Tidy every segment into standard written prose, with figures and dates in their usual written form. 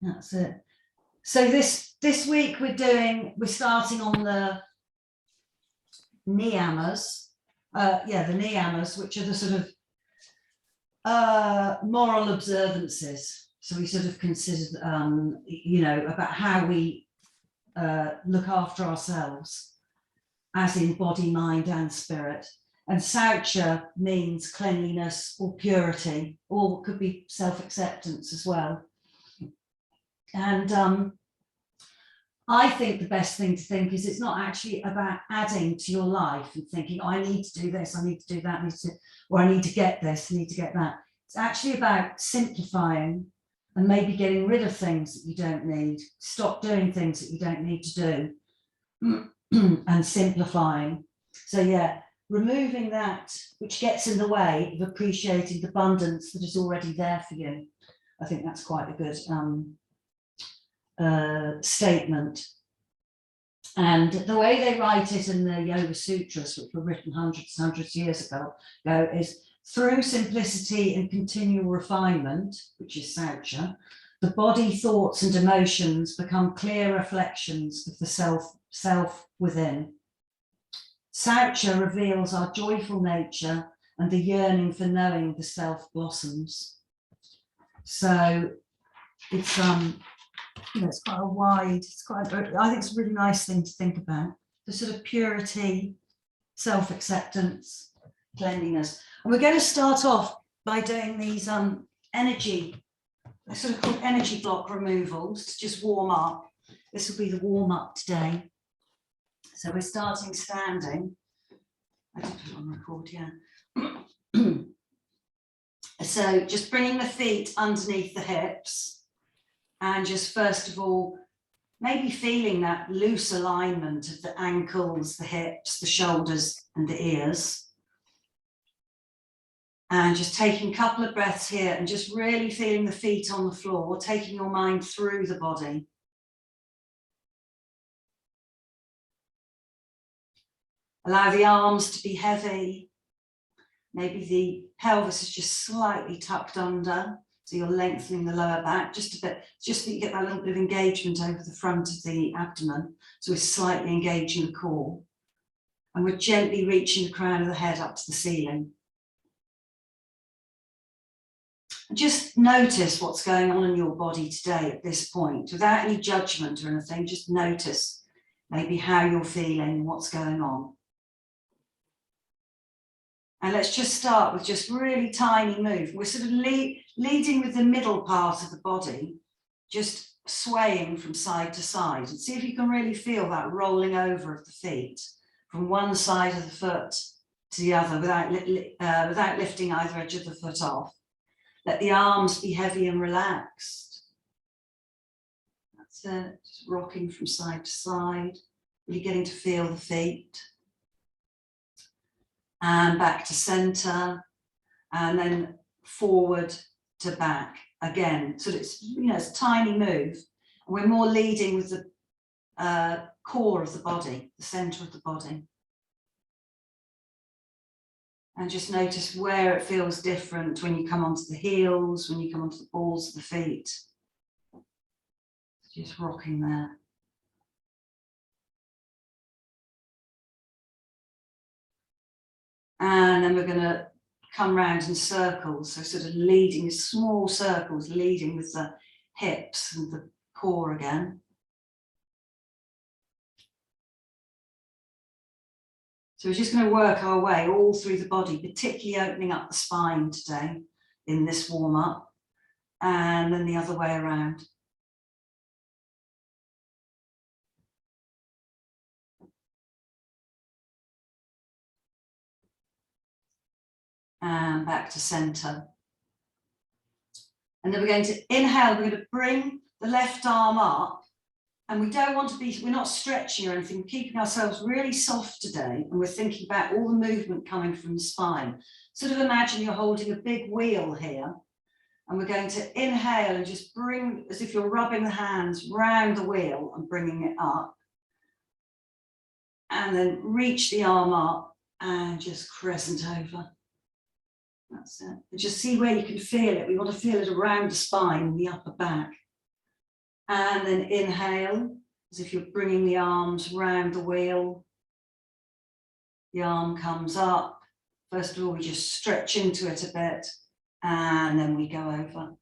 That's it. So this week we're starting on the Niyamas. The Niyamas, which are the sort of moral observances. So we sort of considered, about how we look after ourselves, as in body, mind, and spirit. And Saucha means cleanliness or purity, or could be self-acceptance as well. And I think the best thing to think is it's not actually about adding to your life and thinking, oh, I need to do this, I need to do that, or I need to get this, I need to get that. It's actually about simplifying and maybe getting rid of things that you don't need, stop doing things that you don't need to do, and simplifying. So yeah, removing that which gets in the way of appreciating the abundance that is already there for you. I think that's quite a good statement. And the way they write it in the Yoga Sutras, which were written hundreds and hundreds of years ago, is through simplicity and continual refinement, which is Saucha, the body, thoughts and emotions become clear reflections of the self within. Saucha reveals our joyful nature and the yearning for knowing the self blossoms. So it's it's quite a wide, I think it's a really nice thing to think about. The sort of purity, self-acceptance, cleanliness. And we're going to start off by doing these energy, they're sort of called energy block removals to just warm up. This will be the warm up today. So we're starting standing. I did put it on record, yeah. So just bringing the feet underneath the hips. And just first of all, maybe feeling that loose alignment of the ankles, the hips, the shoulders and the ears. And just taking a couple of breaths here and just really feeling the feet on the floor, taking your mind through the body. Allow the arms to be heavy. Maybe the pelvis is just slightly tucked under. So you're lengthening the lower back just a bit, just that you get that little bit of engagement over the front of the abdomen. So we're slightly engaging the core. And we're gently reaching the crown of the head up to the ceiling. And just notice what's going on in your body today at this point, without any judgment or anything. Just notice maybe how you're feeling, what's going on. And let's just start with just really tiny move. We're sort of leading with the middle part of the body, just swaying from side to side. And see if you can really feel that rolling over of the feet from one side of the foot to the other without lifting either edge of the foot off. Let the arms be heavy and relaxed. That's it, just rocking from side to side, really getting to feel the feet. And back to center, and then forward to back again. So it's, it's a tiny move. And we're more leading with the core of the body, the center of the body. And just notice where it feels different when you come onto the heels, when you come onto the balls of the feet. Just rocking there. And then we're going to come round in circles, so sort of leading, small circles, leading with the hips and the core again. So we're just going to work our way all through the body, particularly opening up the spine today in this warm-up, and then the other way around. And back to center. And then we're going to inhale, we're going to bring the left arm up, and we don't want to be, we're not stretching or anything, we're keeping ourselves really soft today, and we're thinking about all the movement coming from the spine. Sort of imagine you're holding a big wheel here, and we're going to inhale and just bring, as if you're rubbing the hands round the wheel and bringing it up. And then reach the arm up and just crescent over. That's it. And just see where you can feel it. We want to feel it around the spine and the upper back. And then inhale, as if you're bringing the arms round the wheel. The arm comes up. First of all, we just stretch into it a bit, and then we go over.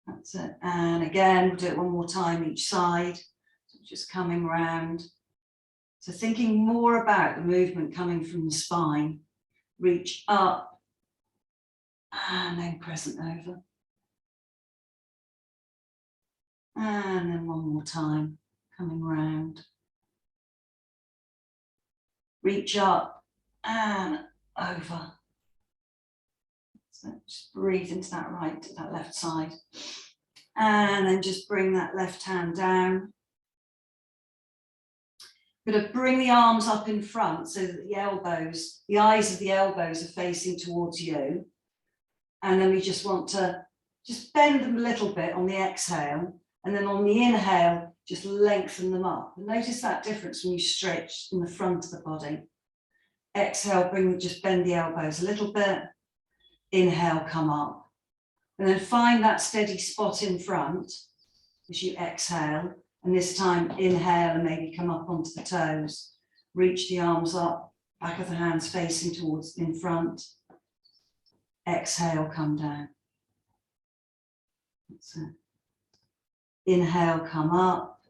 That's it. And again, we'll do it one more time each side. So just coming round. So thinking more about the movement coming from the spine. Reach up, and then crescent over. And then one more time, coming round. Reach up and over. So just breathe into that right, that left side. And then just bring that left hand down. I'm going to bring the arms up in front so that the elbows, the eyes of the elbows are facing towards you. And then we just want to just bend them a little bit on the exhale. And then on the inhale, just lengthen them up. And notice that difference when you stretch in the front of the body. Exhale, just bend the elbows a little bit. Inhale, come up. And then find that steady spot in front as you exhale. And this time, inhale and maybe come up onto the toes. Reach the arms up, back of the hands facing towards in front. Exhale, come down. That's it. Inhale, come up.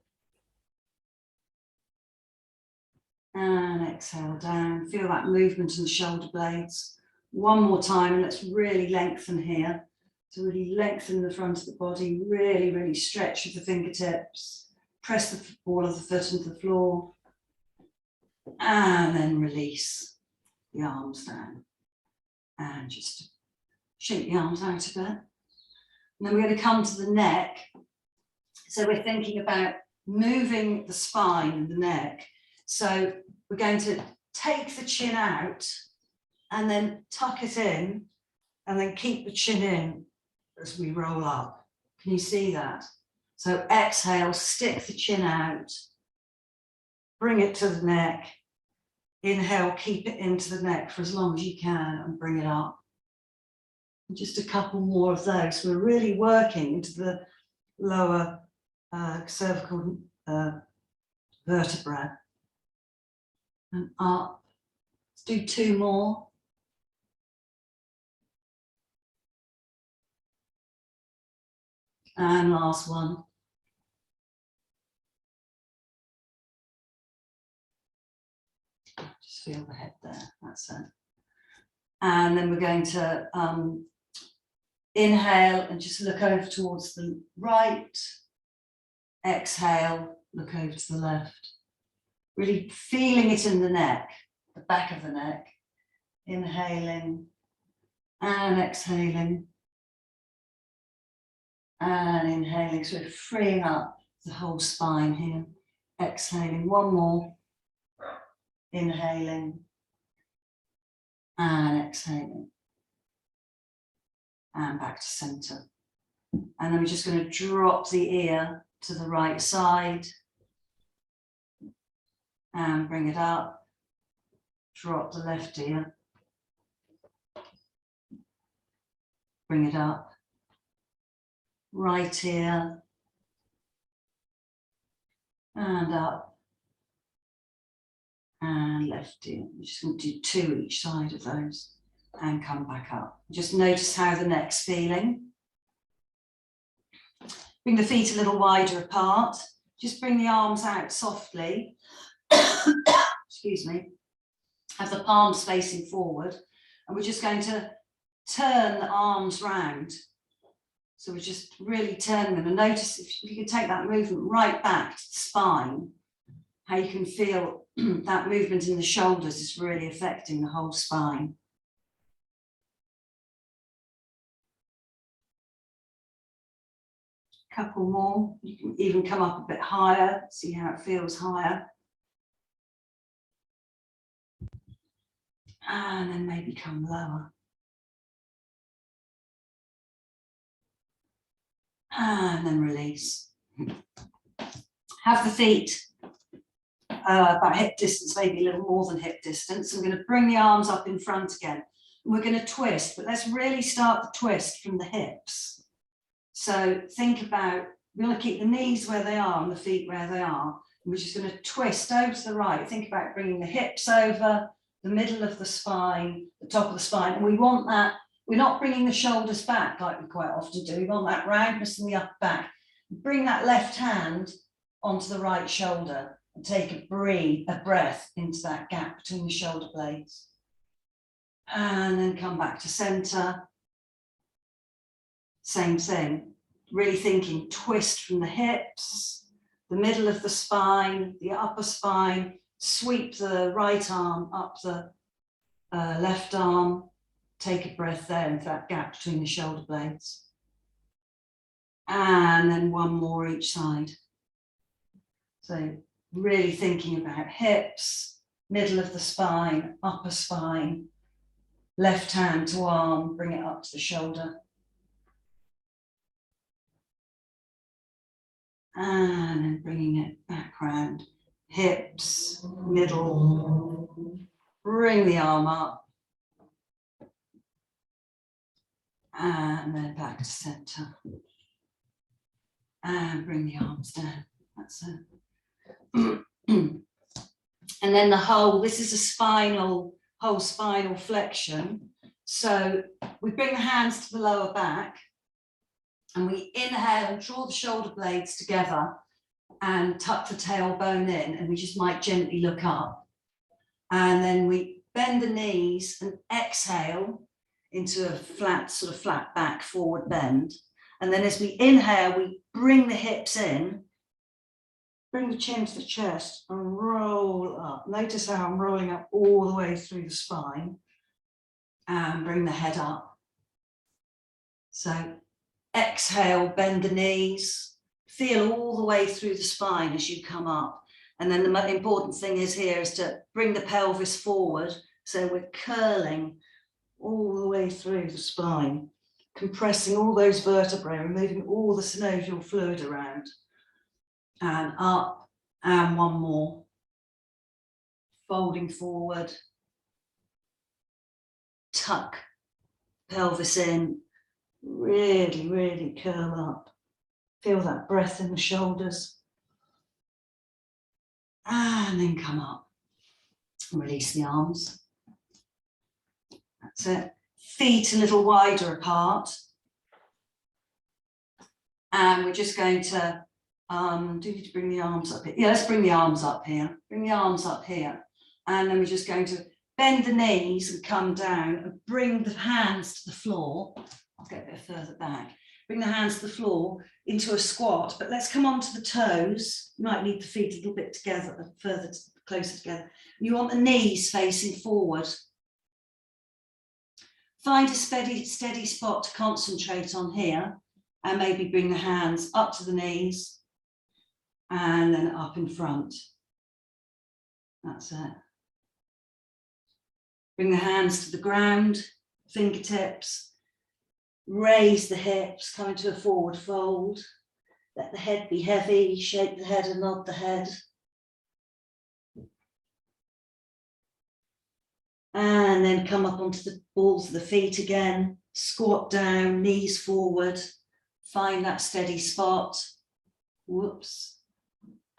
And exhale down. Feel that movement in the shoulder blades. One more time, and let's really lengthen here. So really lengthen the front of the body, really, really stretch with the fingertips. Press the ball of the foot into the floor. And then release the arms down. And just shake the arms out a bit. And then we're going to come to the neck. So we're thinking about moving the spine and the neck. So we're going to take the chin out and then tuck it in and then keep the chin in as we roll up. Can you see that? So exhale, stick the chin out, bring it to the neck. Inhale, keep it into the neck for as long as you can and bring it up. And just a couple more of those. We're really working into the lower cervical vertebra. And up. Let's do two more. And last one. Just feel the head there, that's it. And then we're going to inhale and just look over towards the right. Exhale, look over to the left. Really feeling it in the neck, the back of the neck. Inhaling and exhaling. And inhaling, so we're freeing up the whole spine here. Exhaling, one more. Inhaling and exhaling. And back to center. And then we're just going to drop the ear to the right side. And bring it up. Drop the left ear. Bring it up. Right ear. And up. And left ear. We're just going to do two each side of those. And come back up. Just notice how the neck's feeling. Bring the feet a little wider apart. Just bring the arms out softly. Excuse me. Have the palms facing forward. And we're just going to turn the arms round. So we're just really turning them. And notice if you can take that movement right back to the spine, how you can feel that movement in the shoulders is really affecting the whole spine. Couple more. You can even come up a bit higher, see how it feels higher. And then maybe come lower. And then release. Have the feet about hip distance, maybe a little more than hip distance. I'm going to bring the arms up in front again. And we're going to twist, but let's really start the twist from the hips. So think about, we want to keep the knees where they are and the feet where they are. We're just going to twist over to the right. Think about bringing the hips over, the middle of the spine, the top of the spine. And we want that, we're not bringing the shoulders back like we quite often do. We want that roundness in the upper back. Bring that left hand onto the right shoulder and take a breath into that gap between the shoulder blades. And then come back to center. Same thing. Really thinking twist from the hips, the middle of the spine, the upper spine, sweep the right arm up the left arm, take a breath there into that gap between the shoulder blades. And then one more each side. So really thinking about hips, middle of the spine, upper spine, left hand to arm, bring it up to the shoulder. And then bringing it back round, hips, middle, bring the arm up, and then back to center, and bring the arms down, that's it. And then the whole, this is a whole spinal flexion. So we bring the hands to the lower back, and we inhale and draw the shoulder blades together and tuck the tailbone in, and we just might gently look up. And then we bend the knees and exhale into a flat, sort of flat back forward bend. And then as we inhale, we bring the hips in, bring the chin to the chest and roll up. Notice how I'm rolling up all the way through the spine, and bring the head up. So exhale, bend the knees, feel all the way through the spine as you come up. And then the most important thing is here is to bring the pelvis forward. So we're curling all the way through the spine, compressing all those vertebrae, removing all the synovial fluid around. And up, and one more. Folding forward. Tuck pelvis in. Really, really curl up. Feel that breath in the shoulders. And then come up. Release the arms. That's it. Feet a little wider apart. And we're just going to, do you need to bring the arms up here? Yeah, let's bring the arms up here. Bring the arms up here. And then we're just going to bend the knees and come down and bring the hands to the floor. I'll get a bit further back. Bring the hands to the floor into a squat, but let's come onto the toes. You might need the feet a little bit together, further, closer together. You want the knees facing forward. Find a steady spot to concentrate on here, and maybe bring the hands up to the knees and then up in front. That's it. Bring the hands to the ground, fingertips. Raise the hips, come into a forward fold. Let the head be heavy, shake the head and nod the head. And then come up onto the balls of the feet again. Squat down, knees forward. Find that steady spot. Whoops.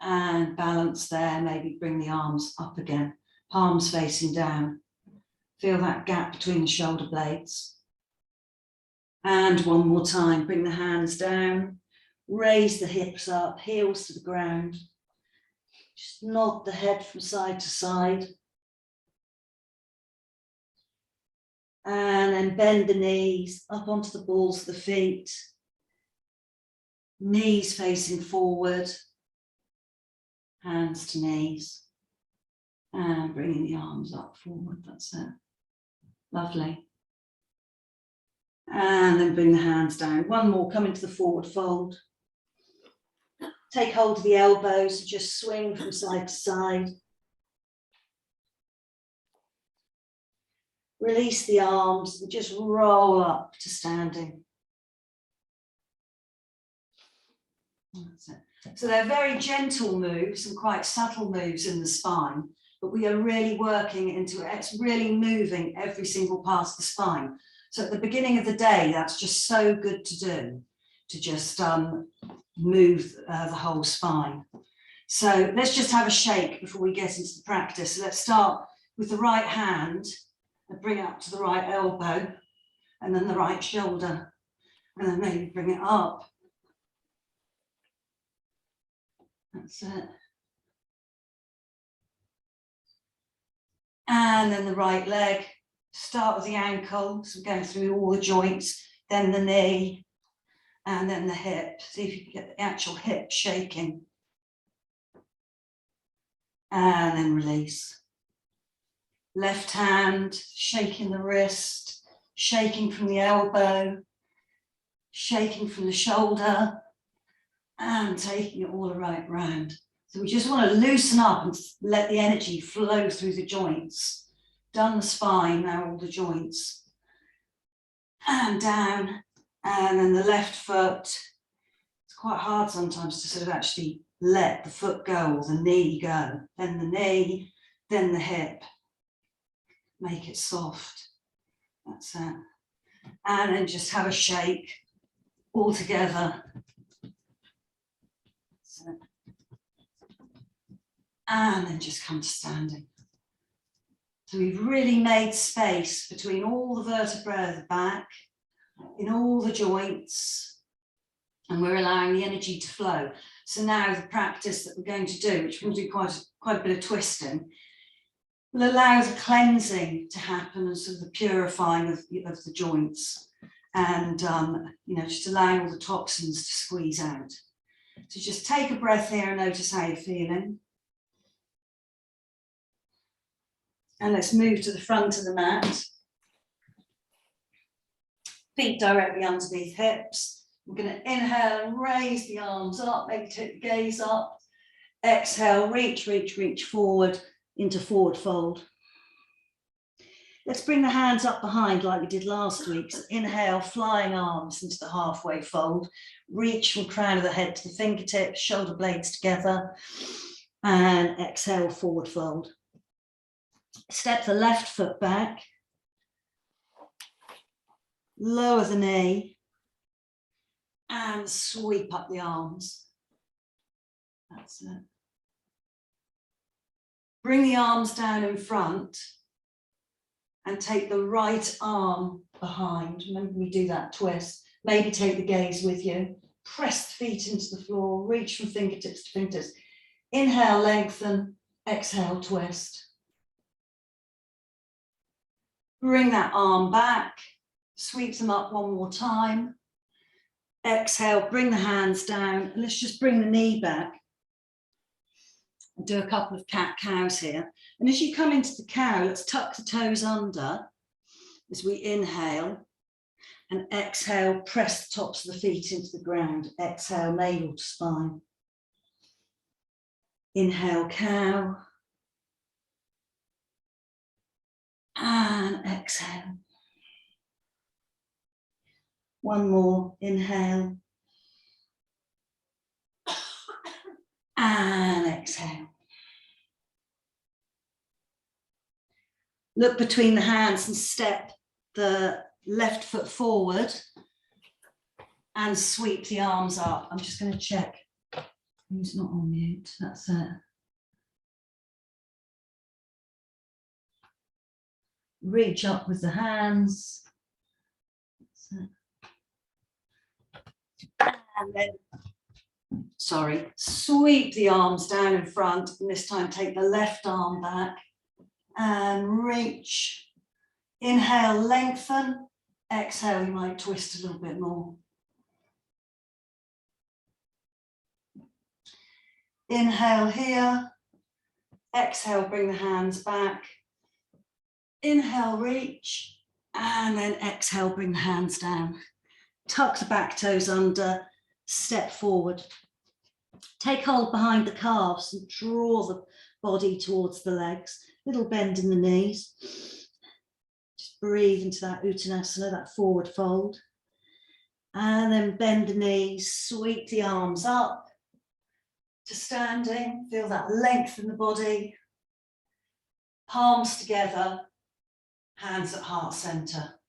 And balance there. Maybe bring the arms up again. Palms facing down. Feel that gap between the shoulder blades. And one more time, bring the hands down, raise the hips up, heels to the ground. Just nod the head from side to side. And then bend the knees up onto the balls of the feet. Knees facing forward, hands to knees. And bringing the arms up forward, that's it. Lovely. And then bring the hands down. One more, come into the forward fold. Take hold of the elbows, just swing from side to side. Release the arms and just roll up to standing. That's it. So they're very gentle moves and quite subtle moves in the spine, but we are really working into it. It's really moving every single part of the spine. So at the beginning of the day, that's just so good to do. to just move the whole spine. So let's just have a shake before we get into the practice. So let's start with the right hand and bring it up to the right elbow, and then the right shoulder, and then maybe bring it up. That's it. And then the right leg. Start with the ankle, so we're going through all the joints, then the knee, and then the hip. See if you can get the actual hip shaking. And then release. Left hand, shaking the wrist, shaking from the elbow, shaking from the shoulder, and taking it all right round. So we just want to loosen up and let the energy flow through the joints. Done the spine, now all the joints. And down, and then the left foot. It's quite hard sometimes to sort of actually let the foot go or the knee go. Then the knee, then the hip. Make it soft. That's it. And then just have a shake all together. That's it. And then just come to standing. So we've really made space between all the vertebrae of the back, in all the joints, and we're allowing the energy to flow. So now the practice that we're going to do, which will do quite a bit of twisting, will allow the cleansing to happen and sort of the purifying of the joints, and just allowing all the toxins to squeeze out. So just take a breath here and notice how you're feeling. And let's move to the front of the mat. Feet directly underneath hips. We're going to inhale and raise the arms up, maybe take the gaze up. Exhale, reach, reach, reach forward into forward fold. Let's bring the hands up behind like we did last week. So inhale, flying arms into the halfway fold. Reach from crown of the head to the fingertips, shoulder blades together. And exhale, forward fold. Step the left foot back, lower the knee, and sweep up the arms. That's it. Bring the arms down in front and take the right arm behind. Remember, we do that twist. Maybe take the gaze with you. Press the feet into the floor, reach from fingertips to fingers. Inhale, lengthen, exhale, twist. Bring that arm back, sweep them up one more time. Exhale, bring the hands down, and let's just bring the knee back. And do a couple of cat-cows here. And as you come into the cow, let's tuck the toes under as we inhale. And exhale, press the tops of the feet into the ground. Exhale, navel to spine. Inhale, cow. And exhale. One more, inhale. And exhale. Look between the hands and step the left foot forward and sweep the arms up. I'm just going to check who's not on mute. That's it. Reach up with the hands. And then, sweep the arms down in front, and this time take the left arm back and reach. Inhale, lengthen. Exhale, you might twist a little bit more. Inhale here. Exhale, bring the hands back. Inhale, reach, and then exhale, bring the hands down. Tuck the back toes under, step forward. Take hold behind the calves and draw the body towards the legs. Little bend in the knees. Just breathe into that Uttanasana, that forward fold. And then bend the knees, sweep the arms up to standing. Feel that length in the body. Palms together. Hands at heart center.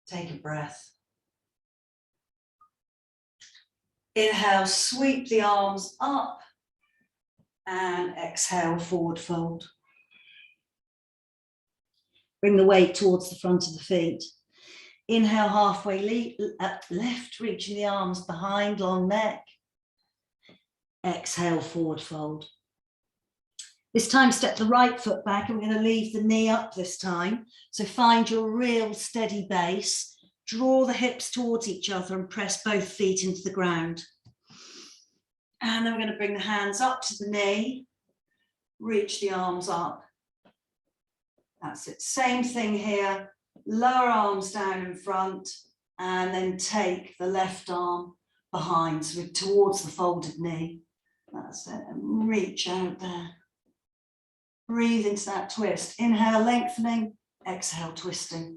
Take a breath. Inhale, sweep the arms up, and exhale, forward fold. Bring the weight towards the front of the feet. Inhale, halfway left, reaching the arms behind, long neck. Exhale, forward fold. This time, step the right foot back, and we're going to leave the knee up this time. So find your real steady base. Draw the hips towards each other and press both feet into the ground. And then we're going to bring the hands up to the knee. Reach the arms up. That's it. Same thing here. Lower arms down in front, and then take the left arm behind, so we're towards the folded knee. That's it. And reach out there. Breathe into that twist. Inhale, lengthening. Exhale, twisting.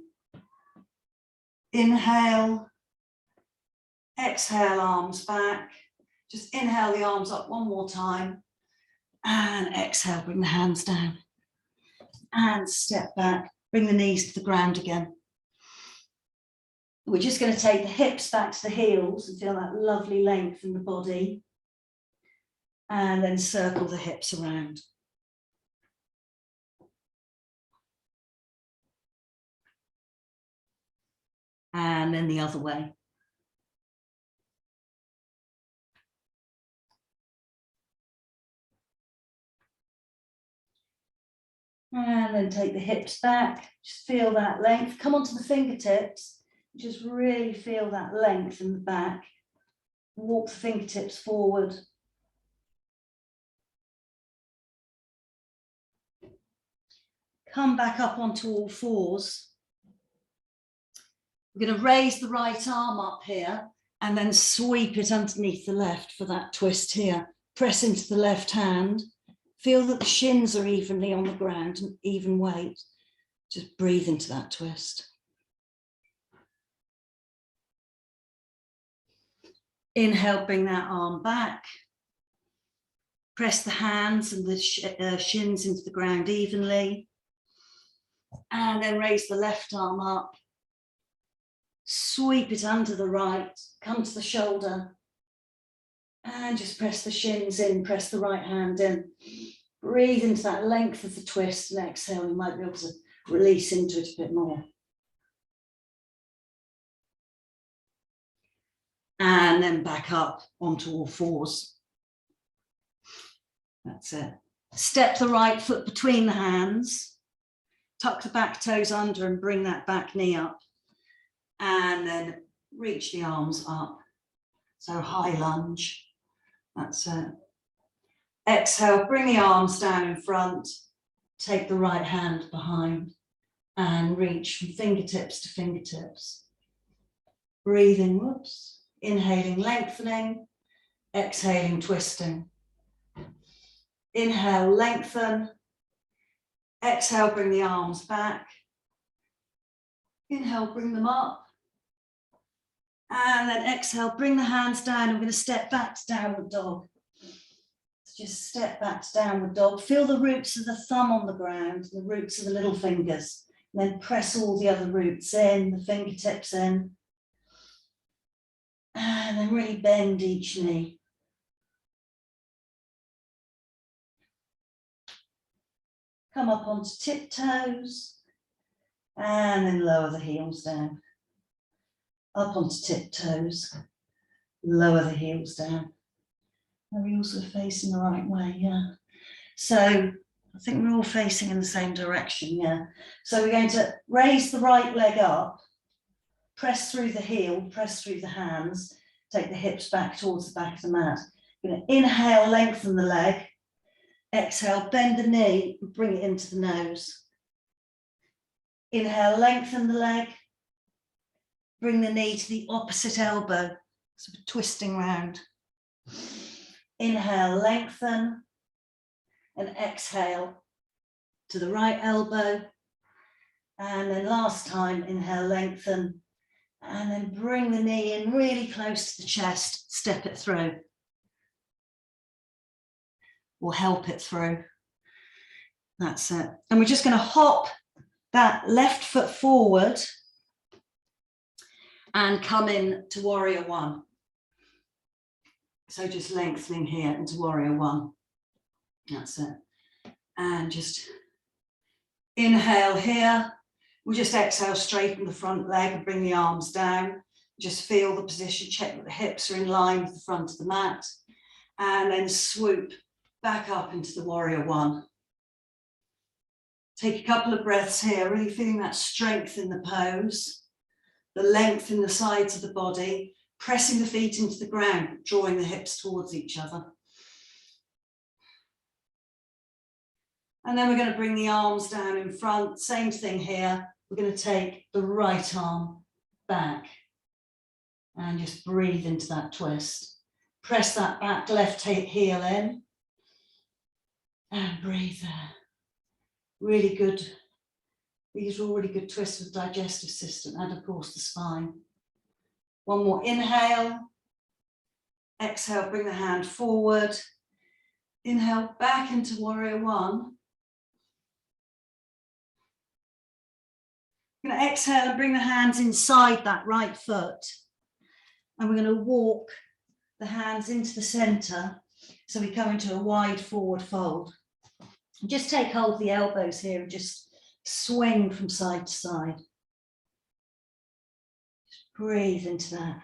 Inhale. Exhale, arms back. Just inhale the arms up one more time. And exhale, bring the hands down. And step back. Bring the knees to the ground again. We're just going to take the hips back to the heels and feel that lovely length in the body. And then circle the hips around. And then the other way. And then take the hips back, just feel that length. Come onto the fingertips, just really feel that length in the back. Walk the fingertips forward. Come back up onto all fours. We're going to raise the right arm up here and then sweep it underneath the left for that twist here. Press into the left hand. Feel that the shins are evenly on the ground and even weight. Just breathe into that twist. Inhale, bring that arm back. Press the hands and the shins into the ground evenly. And then raise the left arm up. Sweep it under the right. Come to the shoulder. And just press the shins in, press the right hand in. Breathe into that length of the twist and exhale. You might be able to release into it a bit more. And then back up onto all fours. That's it. Step the right foot between the hands. Tuck the back toes under and bring that back knee up. And then reach the arms up. So high lunge. That's it. Exhale, bring the arms down in front. Take the right hand behind and reach from fingertips to fingertips. Breathing, whoops. Inhaling, lengthening. Exhaling, twisting. Inhale, lengthen. Exhale, bring the arms back. Inhale, bring them up. And then exhale, bring the hands down. I'm going to step back to downward dog. Just step back to downward dog. Feel the roots of the thumb on the ground, the roots of the little fingers. And then press all the other roots in, the fingertips in. And then really bend each knee. Come up onto tiptoes. And then lower the heels down. Up onto tiptoes. Lower the heels down. Are we also facing the right way? Yeah. So I think we're all facing in the same direction. Yeah. So we're going to raise the right leg up, press through the heel, press through the hands, take the hips back towards the back of the mat. We're going to inhale, lengthen the leg. Exhale, bend the knee and bring it into the nose. Inhale, lengthen the leg. Bring the knee to the opposite elbow. So we're twisting round. Inhale, lengthen, and exhale to the right elbow. And then last time, inhale, lengthen, and then bring the knee in really close to the chest, step it through, or help it through. That's it. And we're just going to hop that left foot forward and come in to warrior one. So just lengthening here into warrior one. That's it. And just inhale here. We'll just exhale, straighten the front leg and bring the arms down. Just feel the position, check that the hips are in line with the front of the mat. And then swoop back up into the warrior one. Take a couple of breaths here, really feeling that strength in the pose, the length in the sides of the body, pressing the feet into the ground, drawing the hips towards each other. And then we're going to bring the arms down in front. Same thing here. We're going to take the right arm back and just breathe into that twist. Press that back left heel in and breathe there. Really good. These are all really good twists for the digestive system and of course the spine. One more inhale. Exhale, bring the hand forward. Inhale back into warrior one. We're going to exhale and bring the hands inside that right foot. And we're going to walk the hands into the center. So we come into a wide forward fold. Just take hold of the elbows here and just swing from side to side. Just breathe into that.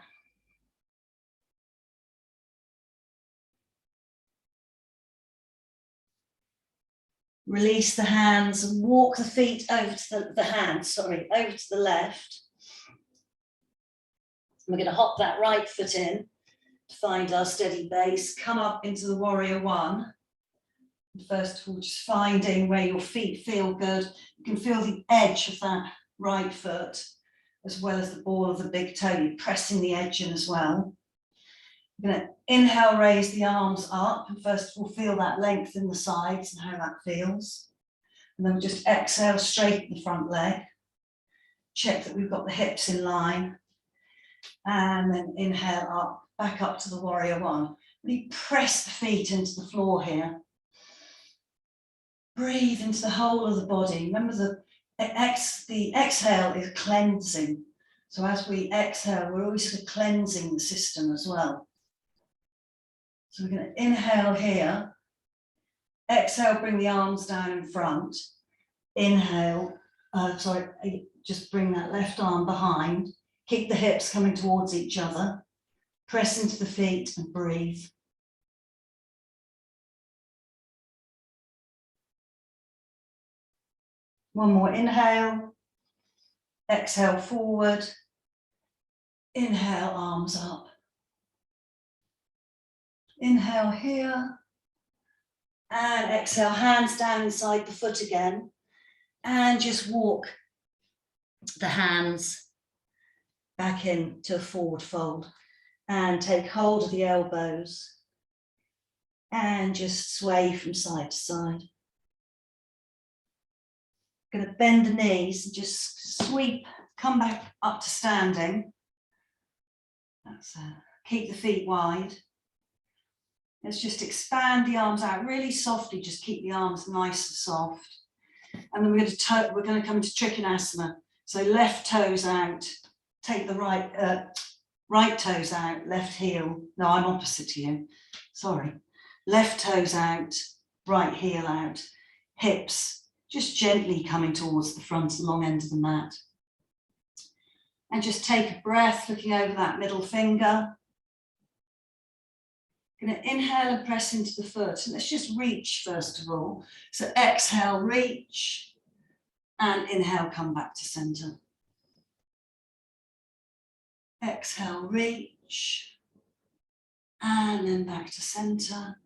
Release the hands and walk the feet over to over to the left. We're going to hop that right foot in to find our steady base. Come up into the warrior one. First of all, just finding where your feet feel good. You can feel the edge of that right foot as well as the ball of the big toe. You're pressing the edge in as well. You're going to inhale, raise the arms up, and first of all, feel that length in the sides and how that feels. And then we'll just exhale, straighten the front leg. Check that we've got the hips in line. And then inhale up, back up to the warrior one. Really press the feet into the floor here. Breathe into the whole of the body. Remember the exhale is cleansing. So as we exhale, we're always sort of cleansing the system as well. So we're going to inhale here. Exhale, bring the arms down in front. Inhale, just bring that left arm behind. Keep the hips coming towards each other. Press into the feet and breathe. One more inhale. Exhale forward. Inhale, arms up. Inhale here. And exhale, hands down inside the foot again. And just walk the hands back into a forward fold. And take hold of the elbows. And just sway from side to side. Going to bend the knees and just sweep, come back up to standing. That's it. Keep the feet wide. Let's just expand the arms out really softly. Just keep the arms nice and soft. And then we're going to come into Trikonasana. So left toes out. Take the right toes out. Left heel. No, I'm opposite to you. Sorry. Left toes out. Right heel out. Hips just gently coming towards the front and long end of the mat. And just take a breath, looking over that middle finger. Going to inhale and press into the foot. And let's just reach first of all. So exhale, reach. And inhale, come back to center. Exhale, reach. And then back to center.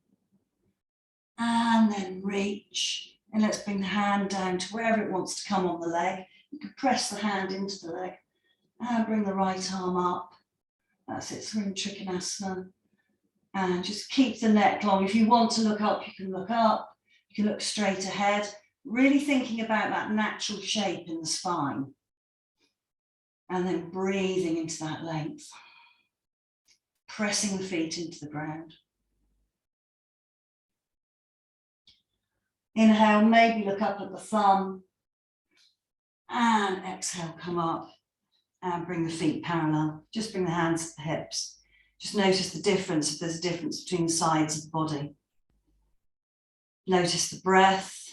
And then reach. And let's bring the hand down to wherever it wants to come on the leg. You can press the hand into the leg and bring the right arm up. That's it, so we're in Trikonasana. And just keep the neck long. If you want to look up, you can look up. You can look straight ahead. Really thinking about that natural shape in the spine. And then breathing into that length. Pressing the feet into the ground. Inhale, maybe look up at the thumb. And exhale, come up and bring the feet parallel. Just bring the hands to the hips. Just notice the difference, if there's a difference between the sides of the body. Notice the breath.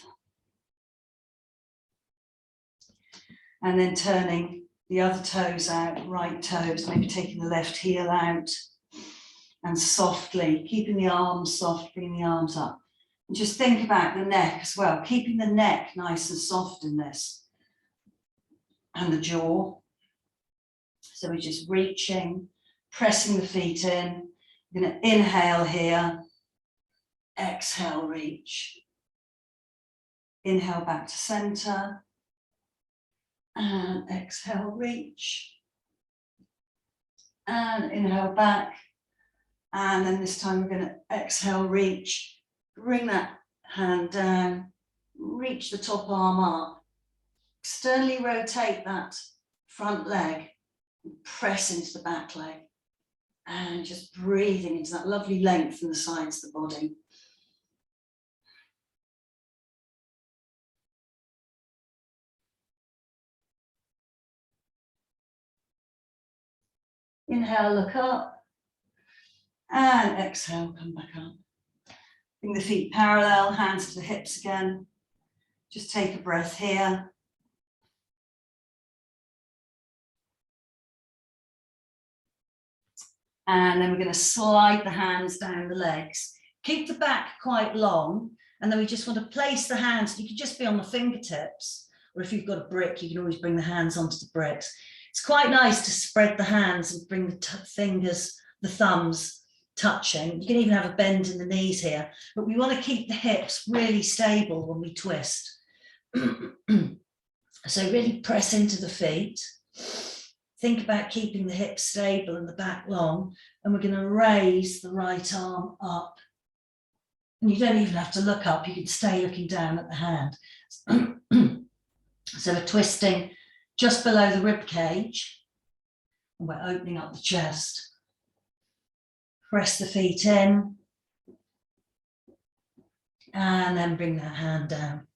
And then turning the other toes out, right toes, maybe taking the left heel out. And softly, keeping the arms soft, bringing the arms up. And just think about the neck as well, keeping the neck nice and soft in this. And the jaw. So we're just reaching, pressing the feet in. We're going to inhale here. Exhale, reach. Inhale back to center. And exhale, reach. And inhale back. And then this time we're going to exhale, reach. Bring that hand down. Reach the top arm up. Externally rotate that front leg. Press into the back leg. And just breathing into that lovely length in the sides of the body. Inhale, look up. And exhale, come back up. Bring the feet parallel, hands to the hips again. Just take a breath here. And then we're going to slide the hands down the legs. Keep the back quite long. And then we just want to place the hands. You could just be on the fingertips. Or if you've got a brick, you can always bring the hands onto the bricks. It's quite nice to spread the hands and bring the fingers, the thumbs touching. You can even have a bend in the knees here, but we want to keep the hips really stable when we twist. So really press into the feet. Think about keeping the hips stable and the back long, and we're going to raise the right arm up. And you don't even have to look up, you can stay looking down at the hand. So we're twisting just below the rib cage, and we're opening up the chest. Press the feet in, and then bring that hand down.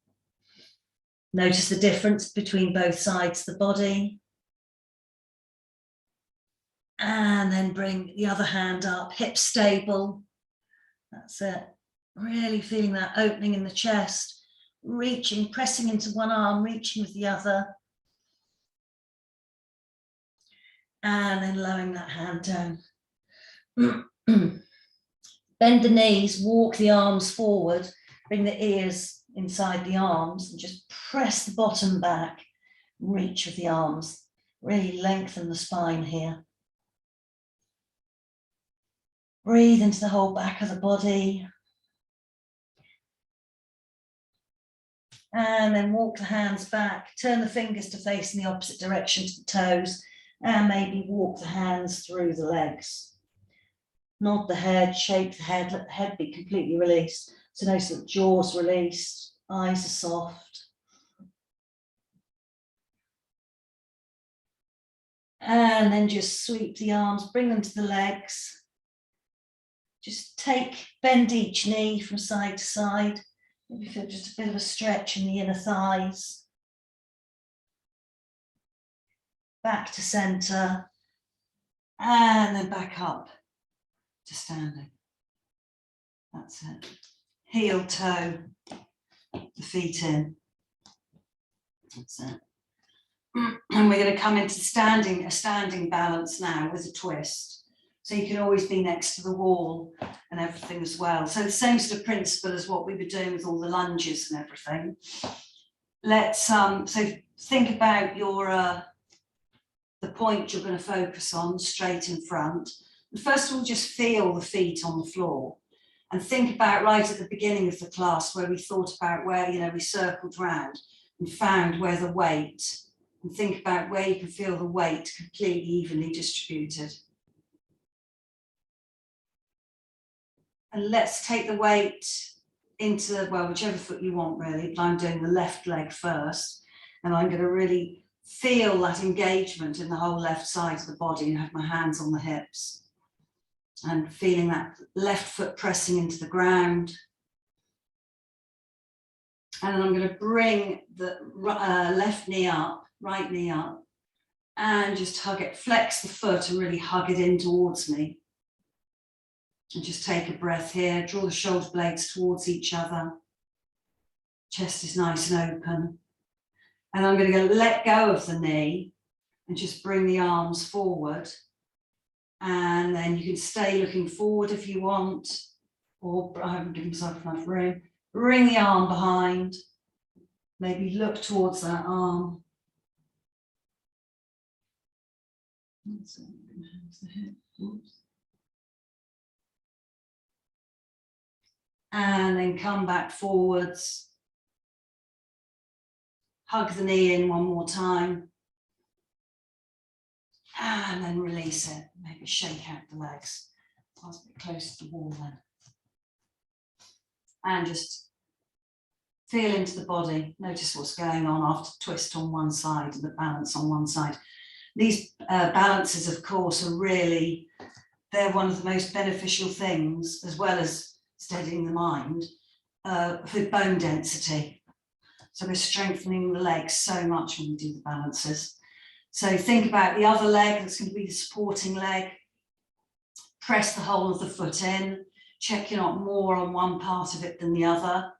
Notice the difference between both sides of the body. And then bring the other hand up, hips stable. That's it. Really feeling that opening in the chest, reaching, pressing into one arm, reaching with the other. And then lowering that hand down. Bend the knees, walk the arms forward, bring the ears inside the arms and just press the bottom back, reach with the arms, really lengthen the spine here. Breathe into the whole back of the body. And then walk the hands back, turn the fingers to face in the opposite direction to the toes, and maybe walk the hands through the legs. Nod the head, shake the head, let the head be completely released. So notice that jaw's released, eyes are soft. And then just sweep the arms, bring them to the legs. Just bend each knee from side to side. Maybe feel just a bit of a stretch in the inner thighs. Back to center. And then back up to standing. That's it. Heel, toe, the feet in. That's it. And we're going to come into a standing balance now with a twist. So you can always be next to the wall and everything as well. So the same sort of principle as what we were doing with all the lunges and everything. Let's so think about your the point you're going to focus on straight in front. And first of all, just feel the feet on the floor and think about right at the beginning of the class where we thought about where, we circled round and found where the weight, and think about where you can feel the weight completely evenly distributed. And let's take the weight into, well, whichever foot you want really, but I'm doing the left leg first. And I'm going to really feel that engagement in the whole left side of the body and have my hands on the hips. And feeling that left foot pressing into the ground. And then I'm going to bring the left knee up, right knee up, and just hug it, flex the foot and really hug it in towards me. And just take a breath here, draw the shoulder blades towards each other. Chest is nice and open. And I'm going to let go of the knee and just bring the arms forward. And then you can stay looking forward if you want, or I haven't given myself enough room. Bring the arm behind, maybe look towards that arm. And then come back forwards. Hug the knee in one more time. And then release it. Maybe shake out the legs. I was a bit close to the wall then. And just feel into the body. Notice what's going on after twist on one side and the balance on one side. These balances, of course, are really, they're one of the most beneficial things, as well as steadying the mind, for bone density. So we're strengthening the legs so much when we do the balances. So think about the other leg, that's going to be the supporting leg. Press the whole of the foot in. Check you're not more on one part of it than the other.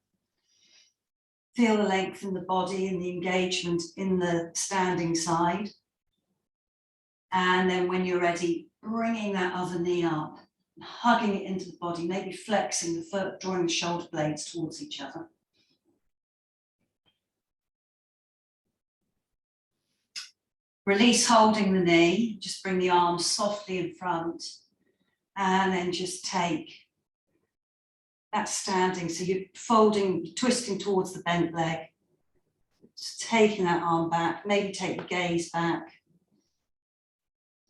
Feel the length in the body and the engagement in the standing side. And then when you're ready, bringing that other knee up, and hugging it into the body, maybe flexing the foot, drawing the shoulder blades towards each other. Release holding the knee, just bring the arms softly in front, and then just take that standing. So you're folding, twisting towards the bent leg, just taking that arm back, maybe take the gaze back.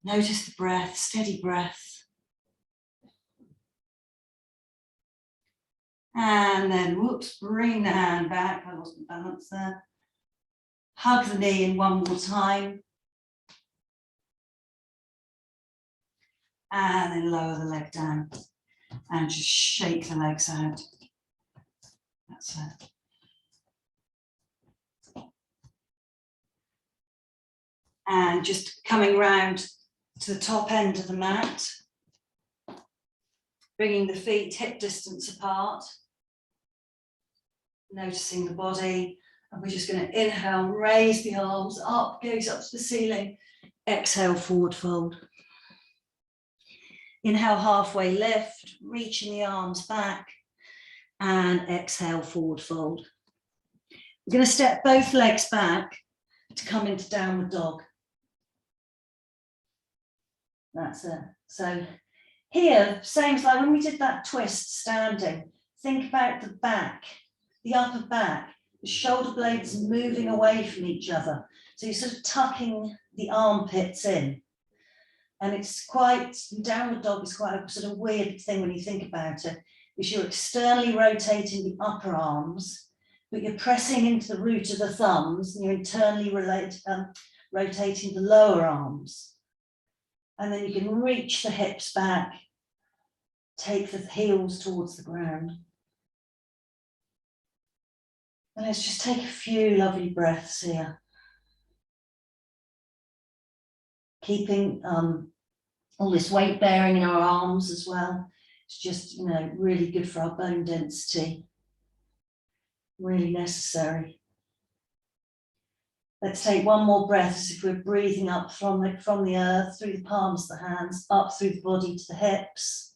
Notice the breath, steady breath. And then, whoops, bring the hand back. I lost my balance there. Hug the knee in one more time. And then lower the leg down. And just shake the legs out. That's it. And just coming round to the top end of the mat. Bringing the feet hip distance apart. Noticing the body. And we're just going to inhale, raise the arms up, gaze up to the ceiling. Exhale, forward fold. Inhale, halfway lift, reaching the arms back. And exhale, forward fold. We're going to step both legs back to come into downward dog. That's it. So here, same as like when we did that twist standing, think about the back, the upper back, the shoulder blades moving away from each other. So you're sort of tucking the armpits in. And it's quite, downward dog is quite a sort of weird thing when you think about it, is you're externally rotating the upper arms, but you're pressing into the root of the thumbs and you're internally rotating the lower arms. And then you can reach the hips back, take the heels towards the ground. And let's just take a few lovely breaths here. Keeping all this weight bearing in our arms as well. It's just, you know, really good for our bone density. Really necessary. Let's take one more breath as if we're breathing up from the earth, through the palms of the hands, up through the body to the hips.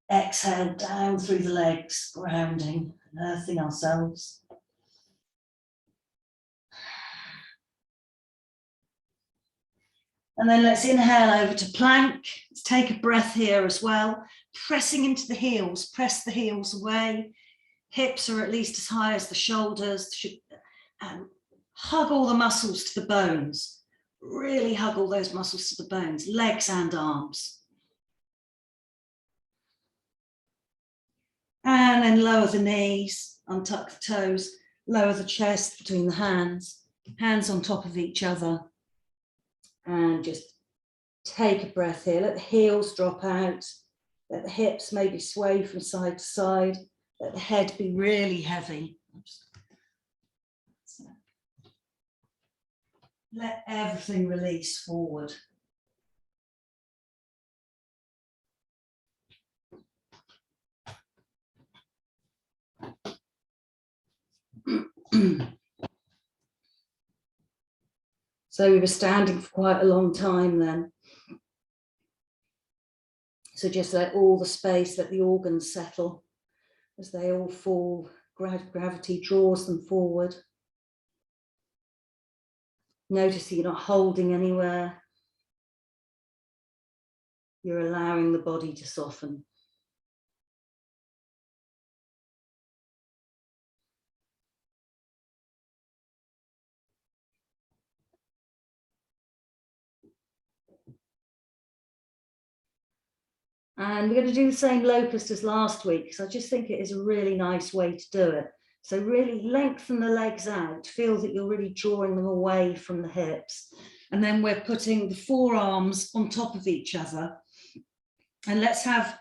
Exhale down through the legs, grounding, earthing ourselves. And then let's inhale over to plank. Let's take a breath here as well. Pressing into the heels, press the heels away. Hips are at least as high as the shoulders. Hug all the muscles to the bones. Really hug all those muscles to the bones, legs and arms. And then lower the knees, untuck the toes, lower the chest between the hands on top of each other. And just take a breath here. Let the heels drop out. Let the hips maybe sway from side to side. Let the head be really heavy. Let everything release forward. So we were standing for quite a long time then. So just let all the space, let the organs settle as they all fall. Gravity draws them forward. Notice that you're not holding anywhere. You're allowing the body to soften. And we're going to do the same locust as last week, because I just think it is a really nice way to do it. So really lengthen the legs out, feel that you're really drawing them away from the hips. And then we're putting the forearms on top of each other. And let's have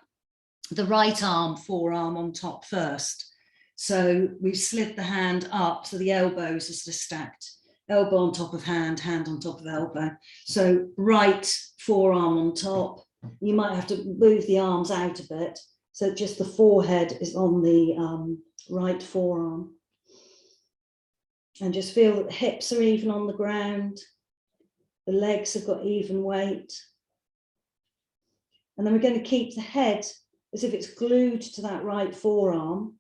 the right arm, forearm on top first. So we've slid the hand up, so the elbows are sort of stacked. Elbow on top of hand, hand on top of elbow. So right forearm on top. You might have to move the arms out a bit. So just the forehead is on the right forearm. And just feel that the hips are even on the ground. The legs have got even weight. And then we're going to keep the head as if it's glued to that right forearm.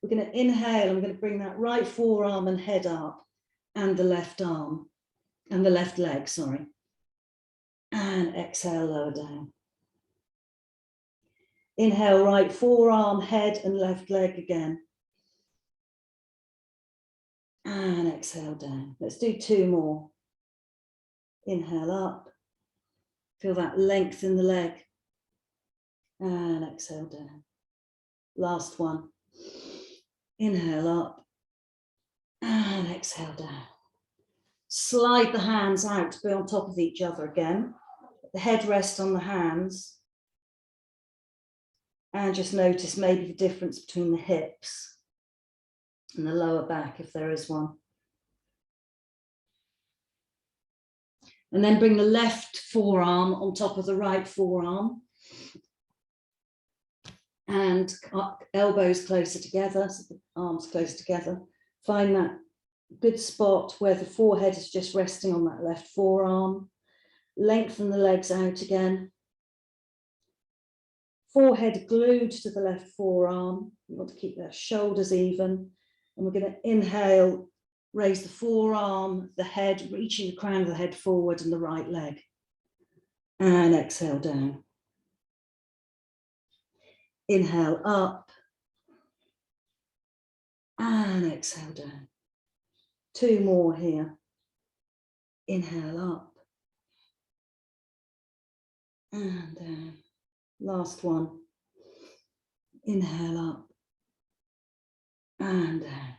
We're going to inhale and we're going to bring that right forearm and head up, and the left arm, and the left leg, sorry. And exhale, lower down. Inhale, right forearm, head and left leg again. And exhale down. Let's do 2 more. Inhale up. Feel that length in the leg. And exhale down. Last one. Inhale up. And exhale down. Slide the hands out to be on top of each other again. The head rests on the hands. And just notice maybe the difference between the hips and the lower back, if there is one. And then bring the left forearm on top of the right forearm. And elbows closer together, so the arms close together. Find that good spot where the forehead is just resting on that left forearm. Lengthen the legs out again. Forehead glued to the left forearm. You want to keep their shoulders even. And we're going to inhale, raise the forearm, the head, reaching the crown of the head forward, and the right leg. And exhale down. Inhale up. And exhale down. 2 more here. Inhale up. And down. Last one. Inhale up. And down.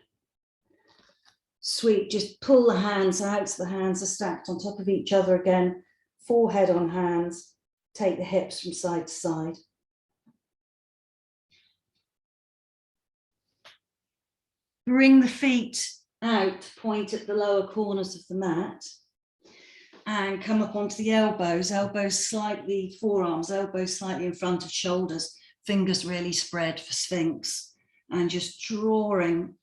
Sweet. Just pull the hands out so the hands are stacked on top of each other again. Forehead on hands. Take the hips from side to side. Bring the feet out, point at the lower corners of the mat. And come up onto the elbows, elbows slightly, forearms, elbows slightly in front of shoulders, fingers really spread for Sphinx, and just drawing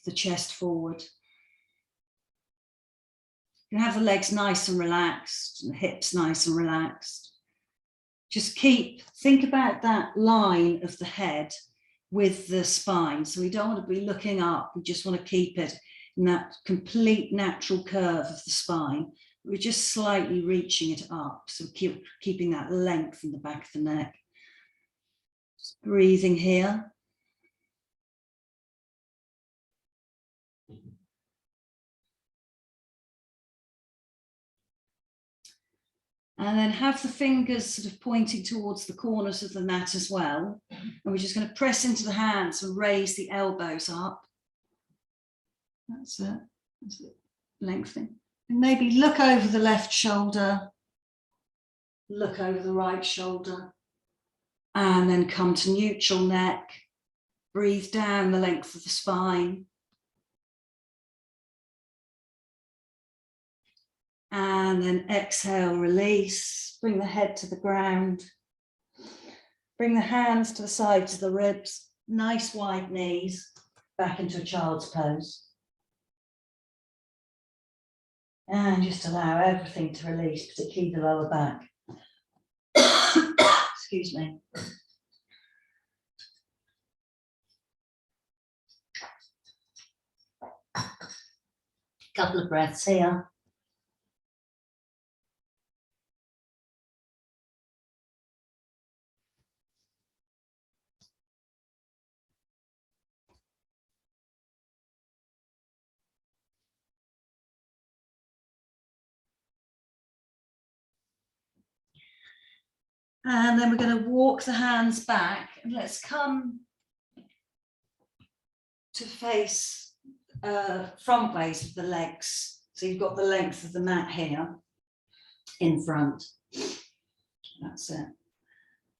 the chest forward. You can have the legs nice and relaxed, and the hips nice and relaxed. Just think about that line of the head with the spine. So we don't want to be looking up, we just want to keep it in that complete natural curve of the spine. We're just slightly reaching it up, so keeping that length in the back of the neck. Just breathing here. And then have the fingers sort of pointing towards the corners of the mat as well. And we're just going to press into the hands and raise the elbows up. That's it. Lengthening. And maybe look over the left shoulder, look over the right shoulder, and then come to neutral neck. Breathe down the length of the spine. And then exhale, release, bring the head to the ground. Bring the hands to the sides of the ribs, nice wide knees, back into a child's pose. And just allow everything to release, particularly the lower back. Excuse me. Couple of breaths here. And then we're going to walk the hands back, and let's come to face front ways with the legs. So you've got the length of the mat here in front. That's it.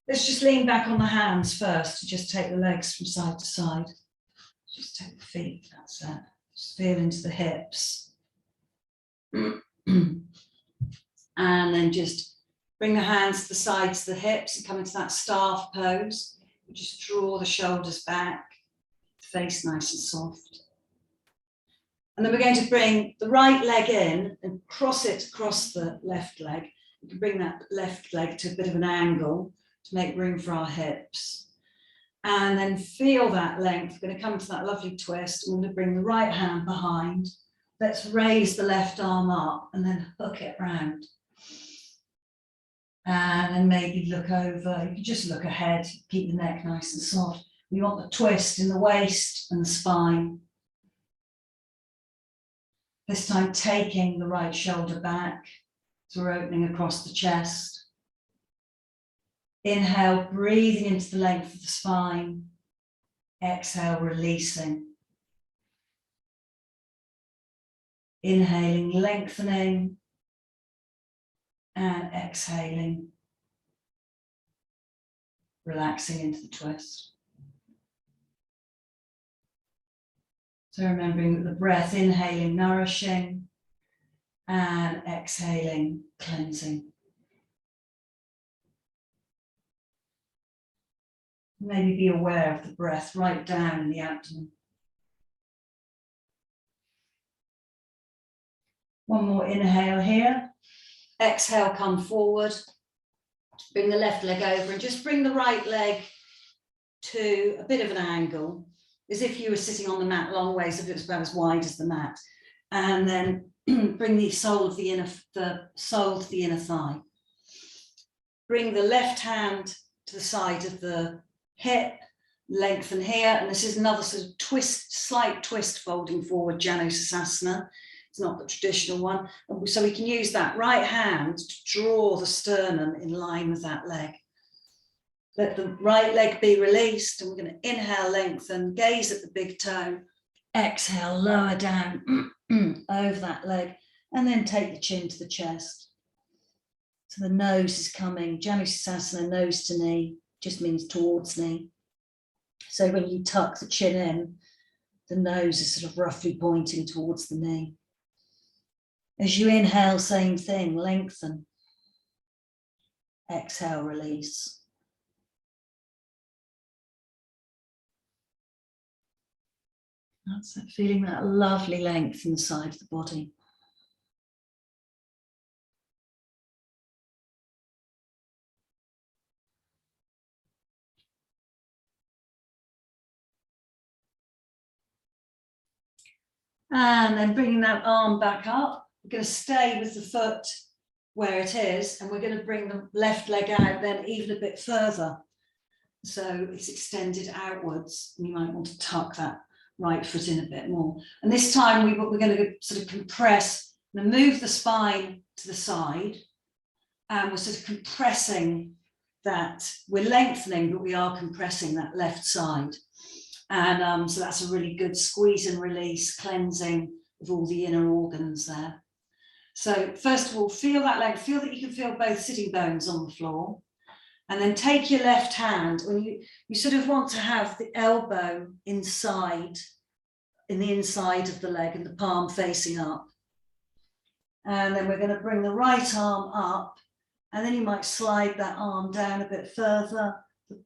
Let's just lean back on the hands first to just take the legs from side to side. Just take the feet, that's it. Just feel into the hips. And then just bring the hands to the sides of the hips and come into that staff pose. You just draw the shoulders back, face nice and soft. And then we're going to bring the right leg in and cross it across the left leg. You can bring that left leg to a bit of an angle to make room for our hips. And then feel that length. We're going to come to that lovely twist. We're going to bring the right hand behind. Let's raise the left arm up and then hook it round. And then maybe look over. You can just look ahead, keep the neck nice and soft. We want the twist in the waist and the spine. This time taking the right shoulder back. So we're opening across the chest. Inhale, breathing into the length of the spine. Exhale, releasing. Inhaling, lengthening. And exhaling. Relaxing into the twist. So remembering that the breath, inhaling, nourishing. And exhaling, cleansing. Maybe be aware of the breath right down in the abdomen. One more inhale here. Exhale, come forward. Bring the left leg over and just bring the right leg to a bit of an angle, as if you were sitting on the mat long ways, if it was about as wide as the mat. And then bring the sole to the inner thigh. Bring the left hand to the side of the hip, lengthen here, and this is another sort of twist, slight twist folding forward, Janosasana. It's not the traditional one. So we can use that right hand to draw the sternum in line with that leg. Let the right leg be released, and we're going to inhale, lengthen, gaze at the big toe, exhale, lower down over that leg, and then take the chin to the chest. So the nose is coming, Janosasana, nose to knee, just means towards knee. So when you tuck the chin in, the nose is sort of roughly pointing towards the knee. As you inhale, same thing, lengthen. Exhale, release. That's it, feeling that lovely length inside the body. And then bringing that arm back up. We're going to stay with the foot where it is, and we're going to bring the left leg out then even a bit further. So it's extended outwards, and you might want to tuck that right foot in a bit more. And this time we're going to sort of compress, and move the spine to the side, and we're sort of compressing that. We're lengthening, but we are compressing that left side. And so that's a really good squeeze and release, cleansing of all the inner organs there. So first of all, feel that length, feel that you can feel both sitting bones on the floor. And then take your left hand, when you sort of want to have the elbow inside, in the inside of the leg, and the palm facing up. And then we're going to bring the right arm up, and then you might slide that arm down a bit further, the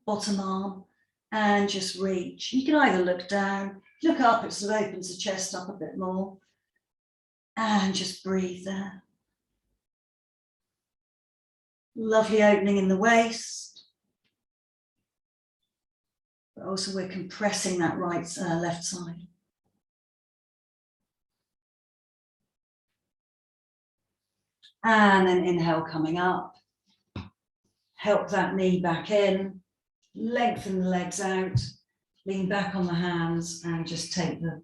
bottom arm, and just reach. You can either look down, look up, it sort of opens the chest up a bit more. And just breathe there. Lovely opening in the waist. But also we're compressing that left side. And then inhale, coming up. Help that knee back in. Lengthen the legs out. Lean back on the hands and just take the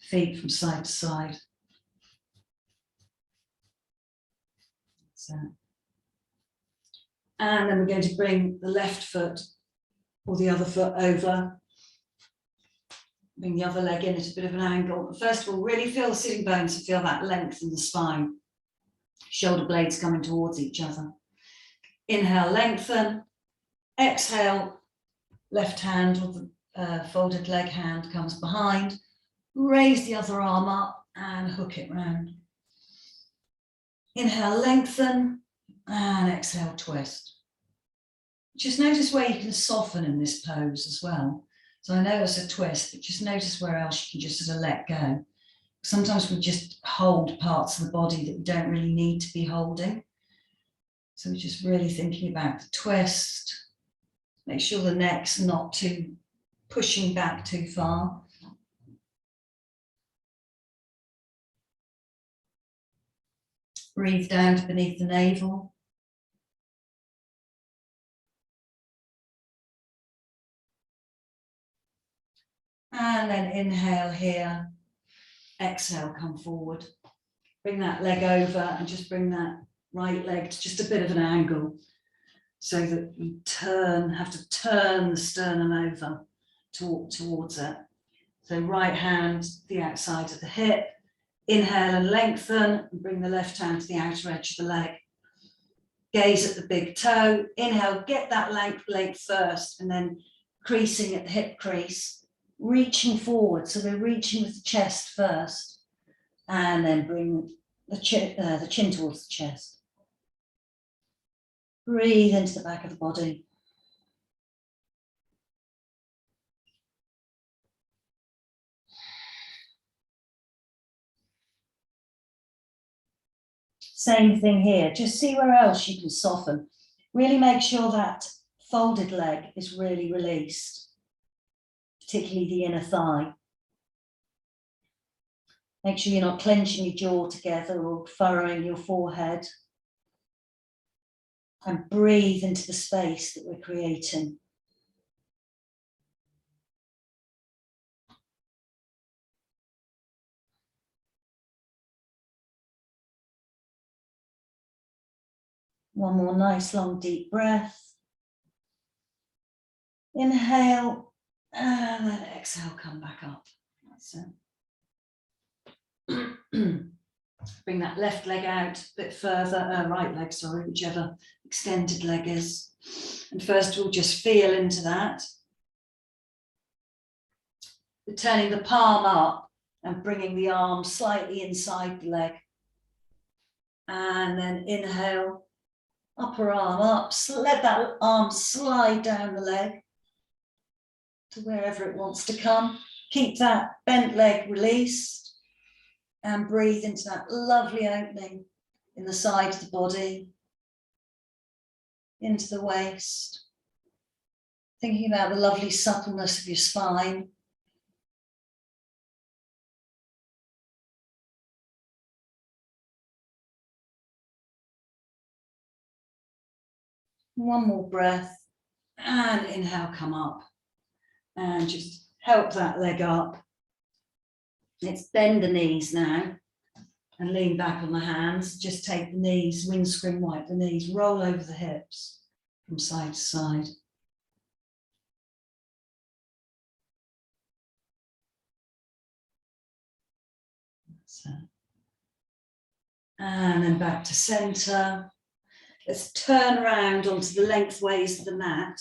feet from side to side. So. And then we're going to bring the left foot or the other foot over. Bring the other leg in at a bit of an angle. First of all, really feel the sitting bones and feel that length in the spine. Shoulder blades coming towards each other. Inhale, lengthen. Exhale, left hand or the folded leg hand comes behind. Raise the other arm up and hook it round. Inhale, lengthen, and exhale, twist. Just notice where you can soften in this pose as well. So I know it's a twist, but just notice where else you can just sort of let go. Sometimes we just hold parts of the body that we don't really need to be holding. So we're just really thinking about the twist. Make sure the neck's not too pushing back too far. Breathe down to beneath the navel. And then inhale here. Exhale, come forward. Bring that leg over and just bring that right leg to just a bit of an angle so that we have to turn the sternum over towards it. So right hand to the outside of the hip. Inhale and lengthen and bring the left hand to the outer edge of the leg. Gaze at the big toe. Inhale, get that length first and then creasing at the hip crease. Reaching forward, so we're reaching with the chest first and then bring the chin towards the chest. Breathe into the back of the body. Same thing here, just see where else you can soften. Really make sure that folded leg is really released, particularly the inner thigh. Make sure you're not clenching your jaw together or furrowing your forehead. And breathe into the space that we're creating. One more nice long deep breath. Inhale and then exhale, come back up. That's it. Bring that left leg out a bit further, right leg, sorry, whichever extended leg is. And first we'll just feel into that. We're turning the palm up and bringing the arm slightly inside the leg. And then inhale, upper arm up, let that arm slide down the leg to wherever it wants to come. Keep that bent leg released. And breathe into that lovely opening in the side of the body, into the waist. Thinking about the lovely suppleness of your spine. One more breath and inhale, come up and just help that leg up. Let's bend the knees now and lean back on the hands. Just take the knees, windscreen wipe the knees, roll over the hips from side to side. So, and then back to center. Let's turn around onto the lengthways of the mat.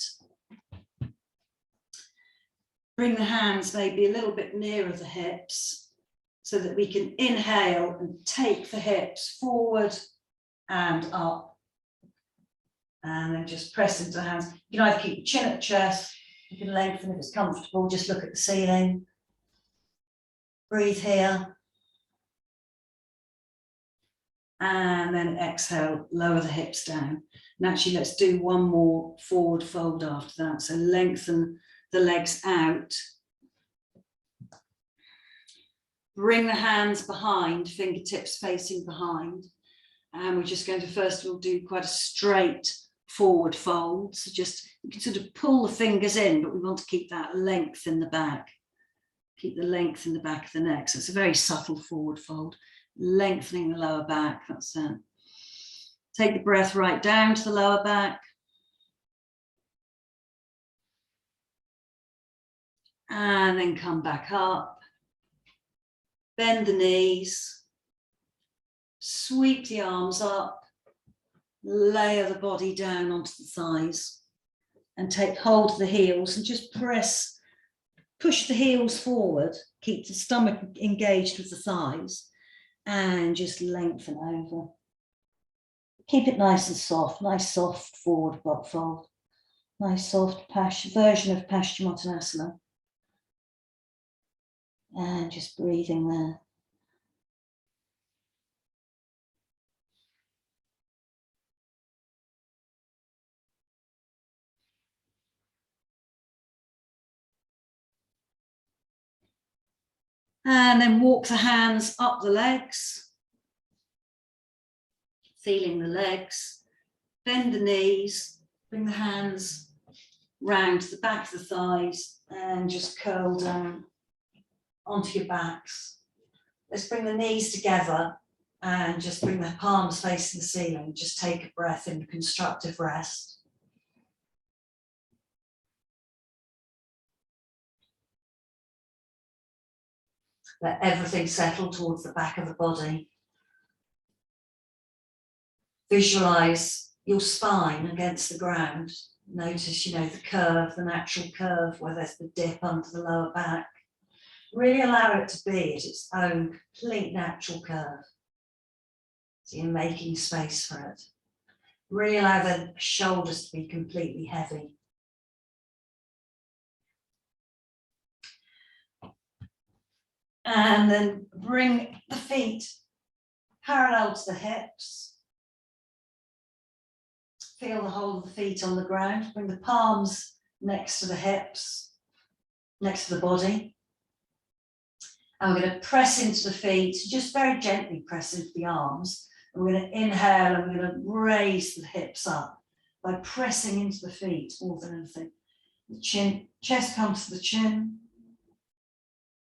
Bring the hands maybe a little bit nearer the hips so that we can inhale and take the hips forward and up. And then just press into the hands. You can either keep your chin at the chest, you can lengthen if it's comfortable, just look at the ceiling. Breathe here. And then exhale, lower the hips down. And actually, let's do one more forward fold after that. So lengthen the legs out. Bring the hands behind, fingertips facing behind. And we're just going to, first of all, do quite a straight forward fold. So just, you can sort of pull the fingers in, but we want to keep that length in the back. Keep the length in the back of the neck. So it's a very subtle forward fold. Lengthening the lower back, that's it. Take the breath right down to the lower back. And then come back up. Bend the knees. Sweep the arms up. Layer the body down onto the thighs. And take hold of the heels and just press, push the heels forward. Keep the stomach engaged with the thighs. And just lengthen over. Keep it nice and soft, nice soft forward butt fold. Nice soft version of Paschimottanasana. And just breathing there. And then walk the hands up the legs. Feeling the legs. Bend the knees. Bring the hands round to the back of the thighs and just curl down onto your backs. Let's bring the knees together and just bring the palms facing the ceiling. Just take a breath in constructive rest. Let everything settle towards the back of the body. Visualize your spine against the ground. Notice, the curve, the natural curve where there's the dip under the lower back. Really allow it to be at its own complete natural curve. So you're making space for it. Really allow the shoulders to be completely heavy. And then bring the feet parallel to the hips. Feel the whole of the feet on the ground. Bring the palms next to the hips, next to the body. And we're going to press into the feet, just very gently press into the arms. And we're going to inhale and we're going to raise the hips up by pressing into the feet more than anything. The chin, chest comes to the chin.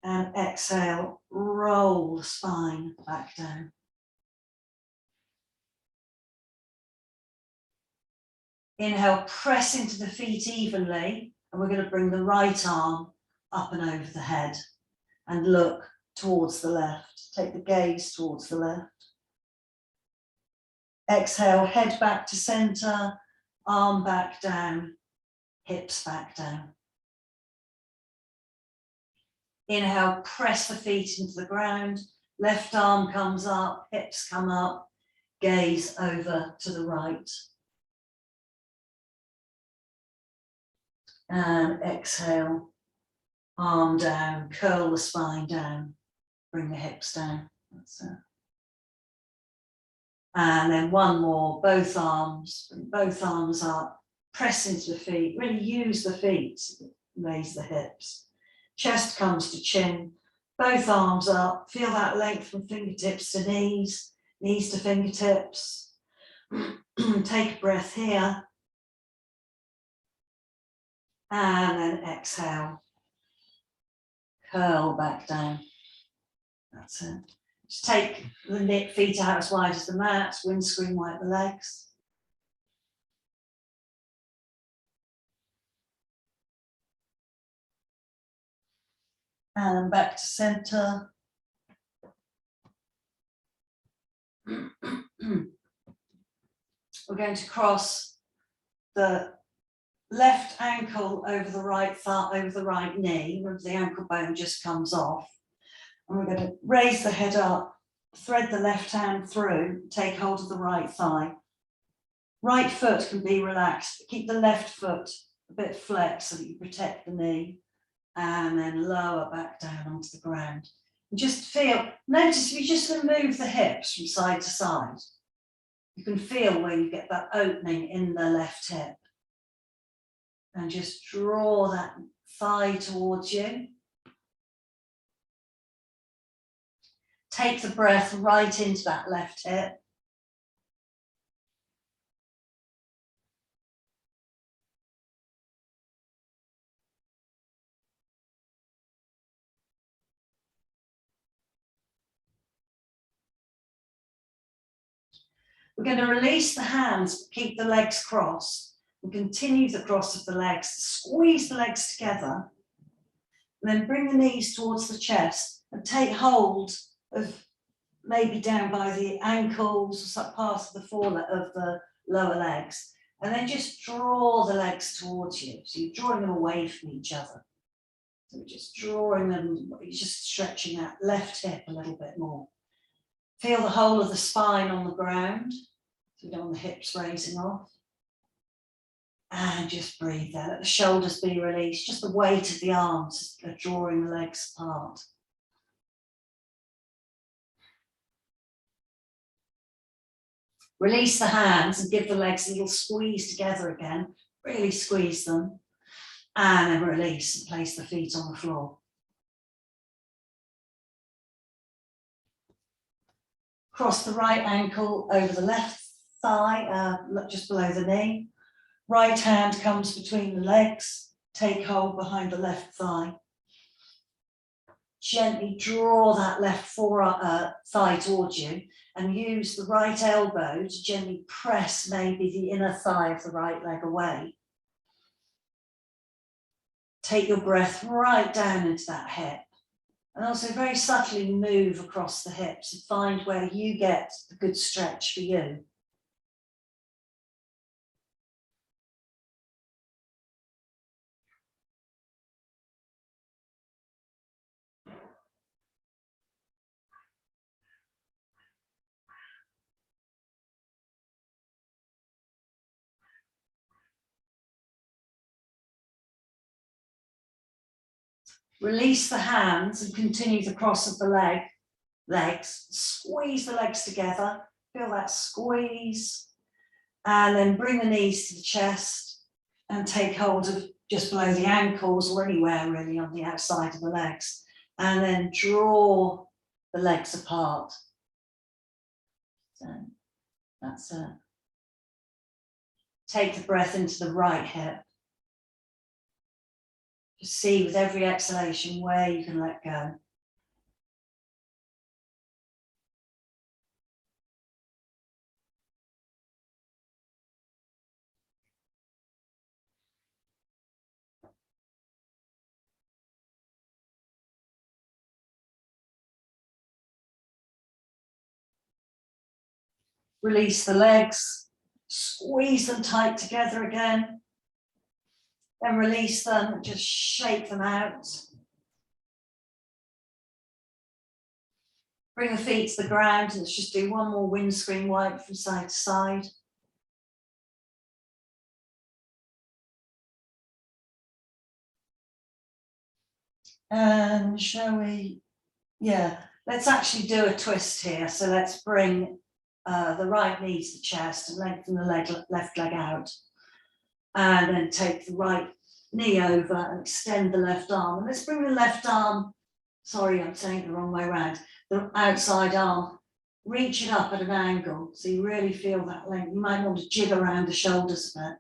And exhale, roll the spine back down. Inhale, press into the feet evenly, and we're going to bring the right arm up and over the head and look towards the left. Take the gaze towards the left. Exhale, head back to center, arm back down, hips back down. Inhale, press the feet into the ground, left arm comes up, hips come up, gaze over to the right. And exhale, arm down, curl the spine down, bring the hips down. That's it. And then one more, both arms, bring both arms up, press into the feet, really use the feet, raise the hips. Chest comes to chin, both arms up, feel that length from fingertips to knees, knees to fingertips. Take a breath here. And then exhale, curl back down. That's it. Just take the feet out as wide as the mat, windscreen wipe the legs. And back to center. We're going to cross the left ankle over the right thigh, over the right knee, where the ankle bone just comes off. And we're going to raise the head up, thread the left hand through, take hold of the right thigh. Right foot can be relaxed. Keep the left foot a bit flexed so that you protect the knee. And then lower back down onto the ground. And just feel, notice if you just move the hips from side to side, you can feel where you get that opening in the left hip. And just draw that thigh towards you. Take the breath right into that left hip. We're going to release the hands, keep the legs crossed, and continue the cross of the legs. Squeeze the legs together, and then bring the knees towards the chest and take hold of maybe down by the ankles or some parts of the lower legs, and then just draw the legs towards you. So you're drawing them away from each other. So we're just drawing them, you're just stretching that left hip a little bit more. Feel the whole of the spine on the ground, so we don't want the hips raising off. And just breathe there. Let the shoulders be released. Just the weight of the arms are drawing the legs apart. Release the hands and give the legs a little squeeze together again. Really squeeze them. And then release and place the feet on the floor. Cross the right ankle over the left thigh, just below the knee. Right hand comes between the legs. Take hold behind the left thigh. Gently draw that left thigh towards you and use the right elbow to gently press maybe the inner thigh of the right leg away. Take your breath right down into that hip. And also very subtly move across the hips and find where you get a good stretch for you. Release the hands and continue the cross of the legs. Squeeze the legs together. Feel that squeeze. And then bring the knees to the chest and take hold of just below the ankles or anywhere really on the outside of the legs. And then draw the legs apart. So that's it. Take the breath into the right hip. Just see with every exhalation where you can let go. Release the legs, squeeze them tight together again. Then release them and just shake them out. Bring the feet to the ground and let's just do one more windscreen wipe from side to side. And shall we? Yeah, let's actually do a twist here. So let's bring the right knee to the chest and lengthen the left leg out. And then take the right knee over and extend the left arm. And let's bring the left arm, sorry, I'm saying it the wrong way around, the outside arm, reach it up at an angle. So you really feel that length. You might want to jig around the shoulders a bit.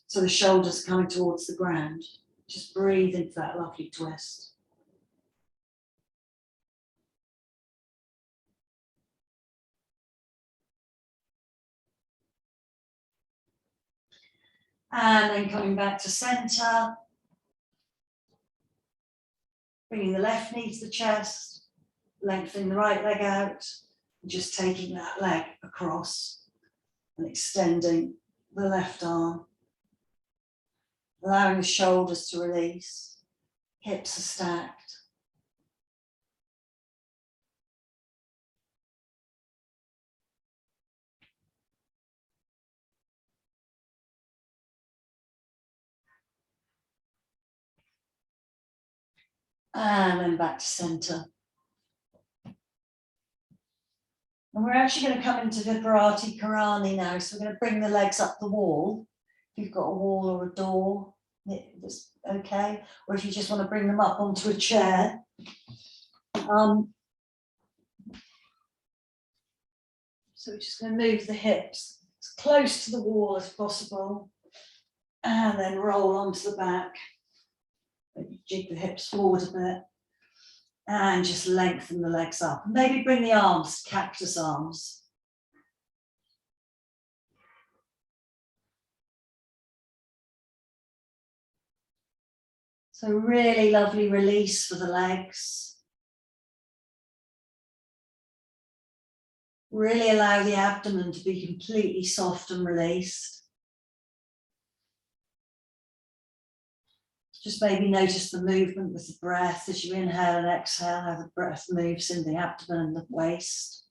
So the shoulders coming towards the ground. Just breathe into that lovely twist. And then coming back to center. Bringing the left knee to the chest, lengthening the right leg out, and just taking that leg across and extending the left arm. Allowing the shoulders to release, hips are stacked. And then back to center. And we're actually going to come into Viparati Karani now. So we're going to bring the legs up the wall. If you've got a wall or a door, that's okay. Or if you just want to bring them up onto a chair. So we're just going to move the hips as close to the wall as possible. And then roll onto the back. Jig the hips forward a bit. And just lengthen the legs up. Maybe bring the arms, cactus arms. So really lovely release for the legs. Really allow the abdomen to be completely soft and released. Just maybe notice the movement with the breath as you inhale and exhale, how the breath moves in the abdomen and the waist.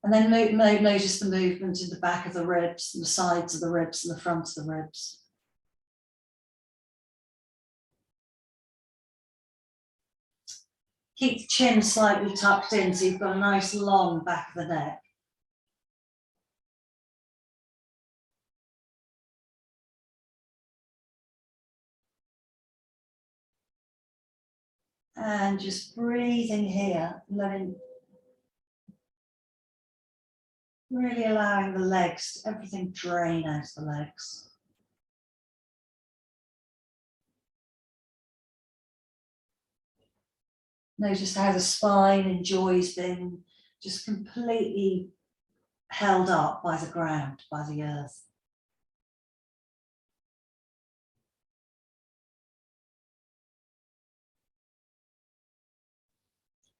And then notice the movement in the back of the ribs, and the sides of the ribs, and the front of the ribs. Keep the chin slightly tucked in so you've got a nice long back of the neck. And just breathing here, really allowing the legs, everything drain out of the legs. Notice how the spine enjoys being just completely held up by the ground, by the earth.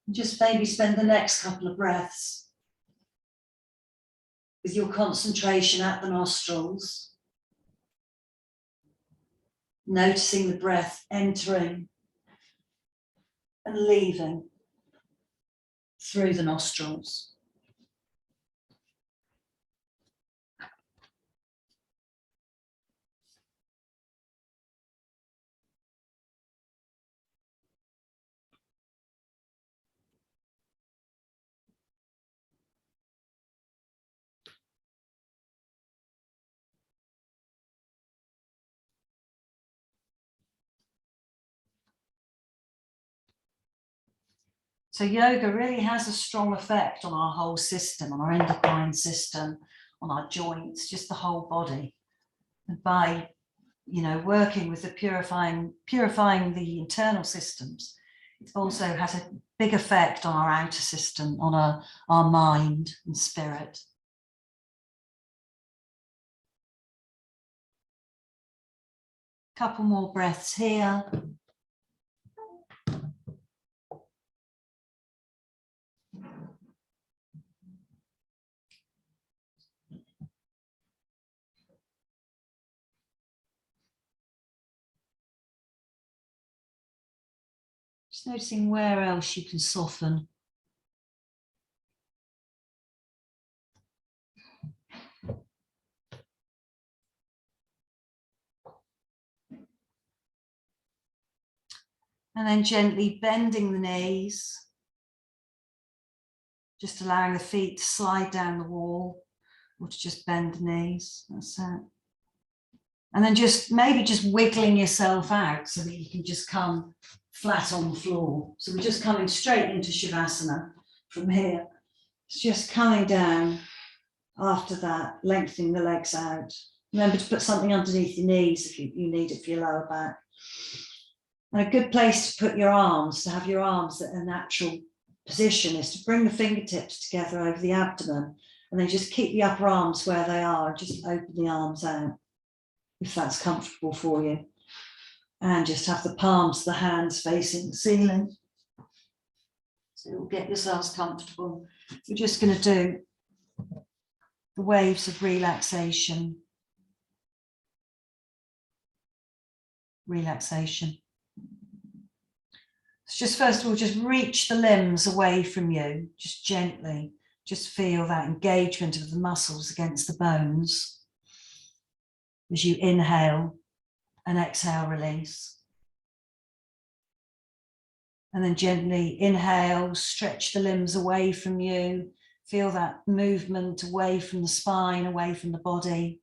Just maybe spend the next couple of breaths with your concentration at the nostrils, noticing the breath entering and leaving through the nostrils. So yoga really has a strong effect on our whole system, on our endocrine system, on our joints, just the whole body. And by, working with the purifying the internal systems, it also has a big effect on our outer system, on our mind and spirit. Couple more breaths here. Just noticing where else you can soften. And then gently bending the knees. Just allowing the feet to slide down the wall or to just bend the knees. That's it. And then maybe just wiggling yourself out so that you can just come flat on the floor. So we're just coming straight into Shavasana from here. It's just coming down after that, lengthening the legs out. Remember to put something underneath your knees if you need it for your lower back. And a good place to put your arms, to have your arms at a natural position, is to bring the fingertips together over the abdomen and then just keep the upper arms where they are and just open the arms out if that's comfortable for you. And just have the palms of the hands facing the ceiling. So you'll get yourselves comfortable. We're just going to do the waves of relaxation. Relaxation. So just first of all, just reach the limbs away from you, just gently. Just feel that engagement of the muscles against the bones as you inhale and exhale, release. And then gently inhale, stretch the limbs away from you. Feel that movement away from the spine, away from the body.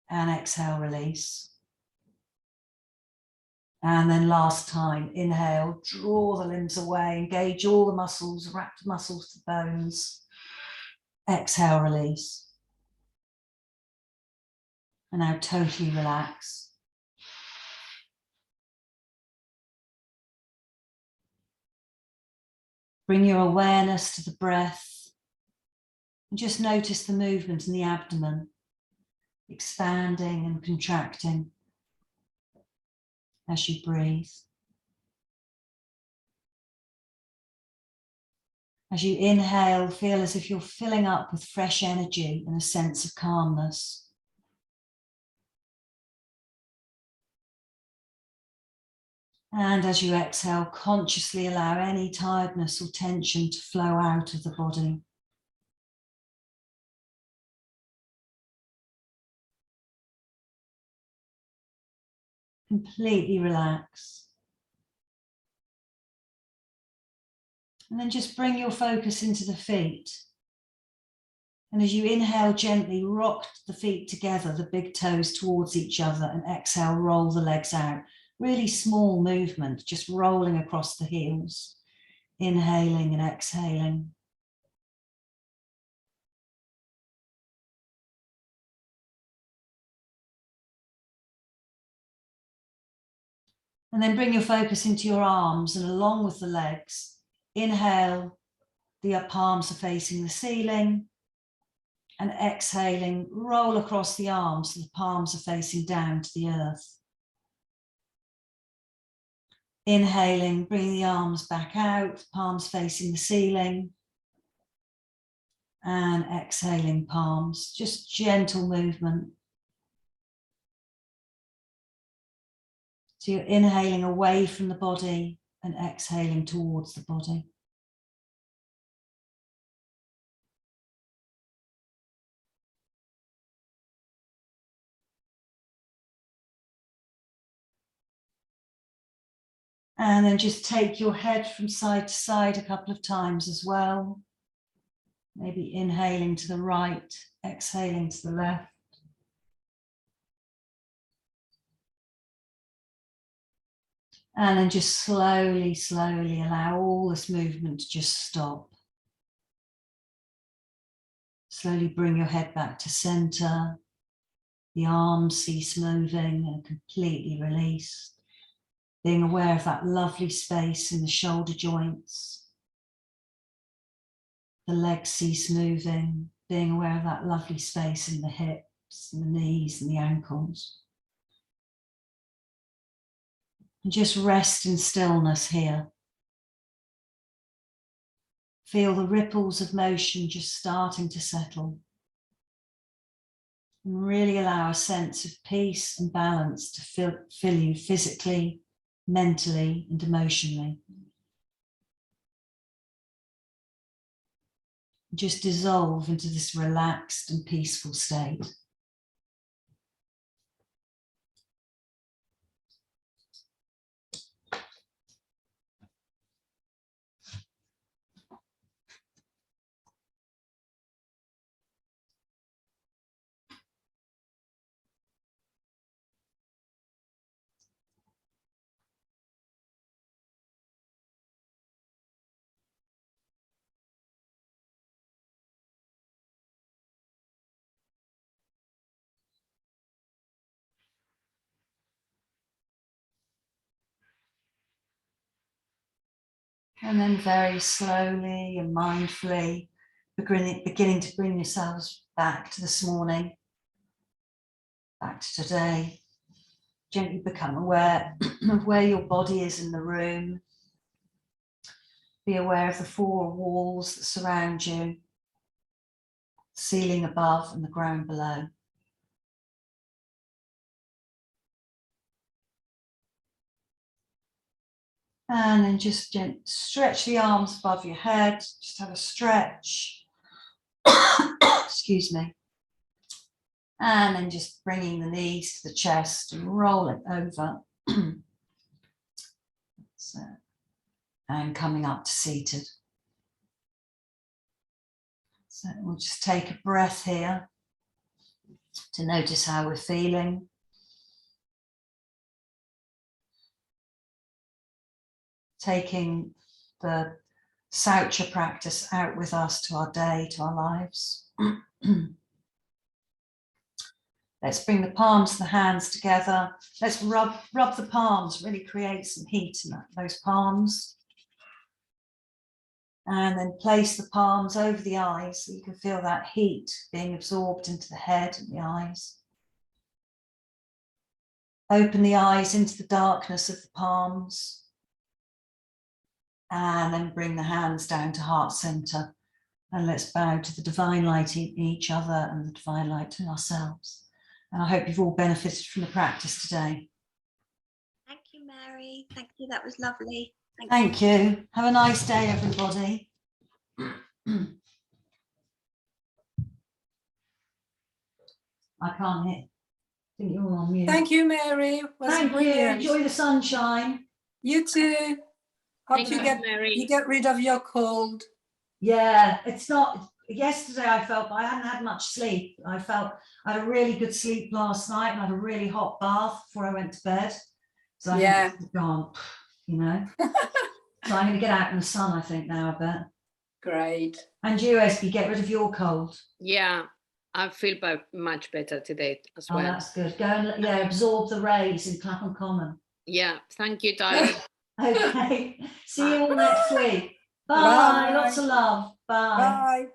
And exhale, release. And then last time, inhale, draw the limbs away, engage all the muscles, wrap the muscles to the bones. Exhale, release. And now totally relax. Bring your awareness to the breath and just notice the movement in the abdomen, expanding and contracting as you breathe. As you inhale, feel as if you're filling up with fresh energy and a sense of calmness. And as you exhale, consciously allow any tiredness or tension to flow out of the body. Completely relax. And then just bring your focus into the feet. And as you inhale, gently rock the feet together, the big toes towards each other, and exhale, roll the legs out. Really small movement, just rolling across the heels, inhaling and exhaling. And then bring your focus into your arms, and along with the legs, inhale, the palms are facing the ceiling, and exhaling, roll across the arms so the palms are facing down to the earth. Inhaling, bring the arms back out, palms facing the ceiling. And exhaling, palms, just gentle movement. So you're inhaling away from the body and exhaling towards the body. And then just take your head from side to side a couple of times as well. Maybe inhaling to the right, exhaling to the left. And then just slowly, slowly allow all this movement to just stop. Slowly bring your head back to center. The arms cease moving and completely release. Being aware of that lovely space in the shoulder joints. The legs cease moving, being aware of that lovely space in the hips and the knees and the ankles. And just rest in stillness here. Feel the ripples of motion just starting to settle. And really allow a sense of peace and balance to fill you physically, mentally, and emotionally. Just dissolve into this relaxed and peaceful state. And then very slowly and mindfully beginning to bring yourselves back to this morning, back to today. Gently become aware of where your body is in the room. Be aware of the four walls that surround you, ceiling above and the ground below. And then just gently stretch the arms above your head. Just have a stretch. Excuse me. And then just bringing the knees to the chest and roll it over. So and coming up to seated. So we'll just take a breath here to notice how we're feeling. Taking the Saucha practice out with us to our day, to our lives. Let's bring the palms of the hands together. Let's rub the palms, really create some heat in those palms. And then place the palms over the eyes so you can feel that heat being absorbed into the head and the eyes. Open the eyes into the darkness of the palms. And then bring the hands down to heart center. And let's bow to the divine light in each other and the divine light in ourselves. And I hope you've all benefited from the practice today. Thank you, Mary. Thank you. That was lovely. Thank you. Have a nice day, everybody. I can't hear. I think you're on mute. Thank you, Mary. Thank you. Enjoy the sunshine. You too. Hope you get rid of your cold. Yeah, it's not. Yesterday I felt, but I hadn't had much sleep. I had a really good sleep last night and I had a really hot bath before I went to bed. So I think it's gone, you know. So I'm going to get out in the sun, I think, now, I bet. Great. And you, Esby, get rid of your cold. Yeah, I feel much better today as well. Oh, that's good. Go and absorb the rays in Clapham Common. Yeah, thank you, darling. Okay. See you all next week. Bye. Bye. Lots of love. Bye. Bye.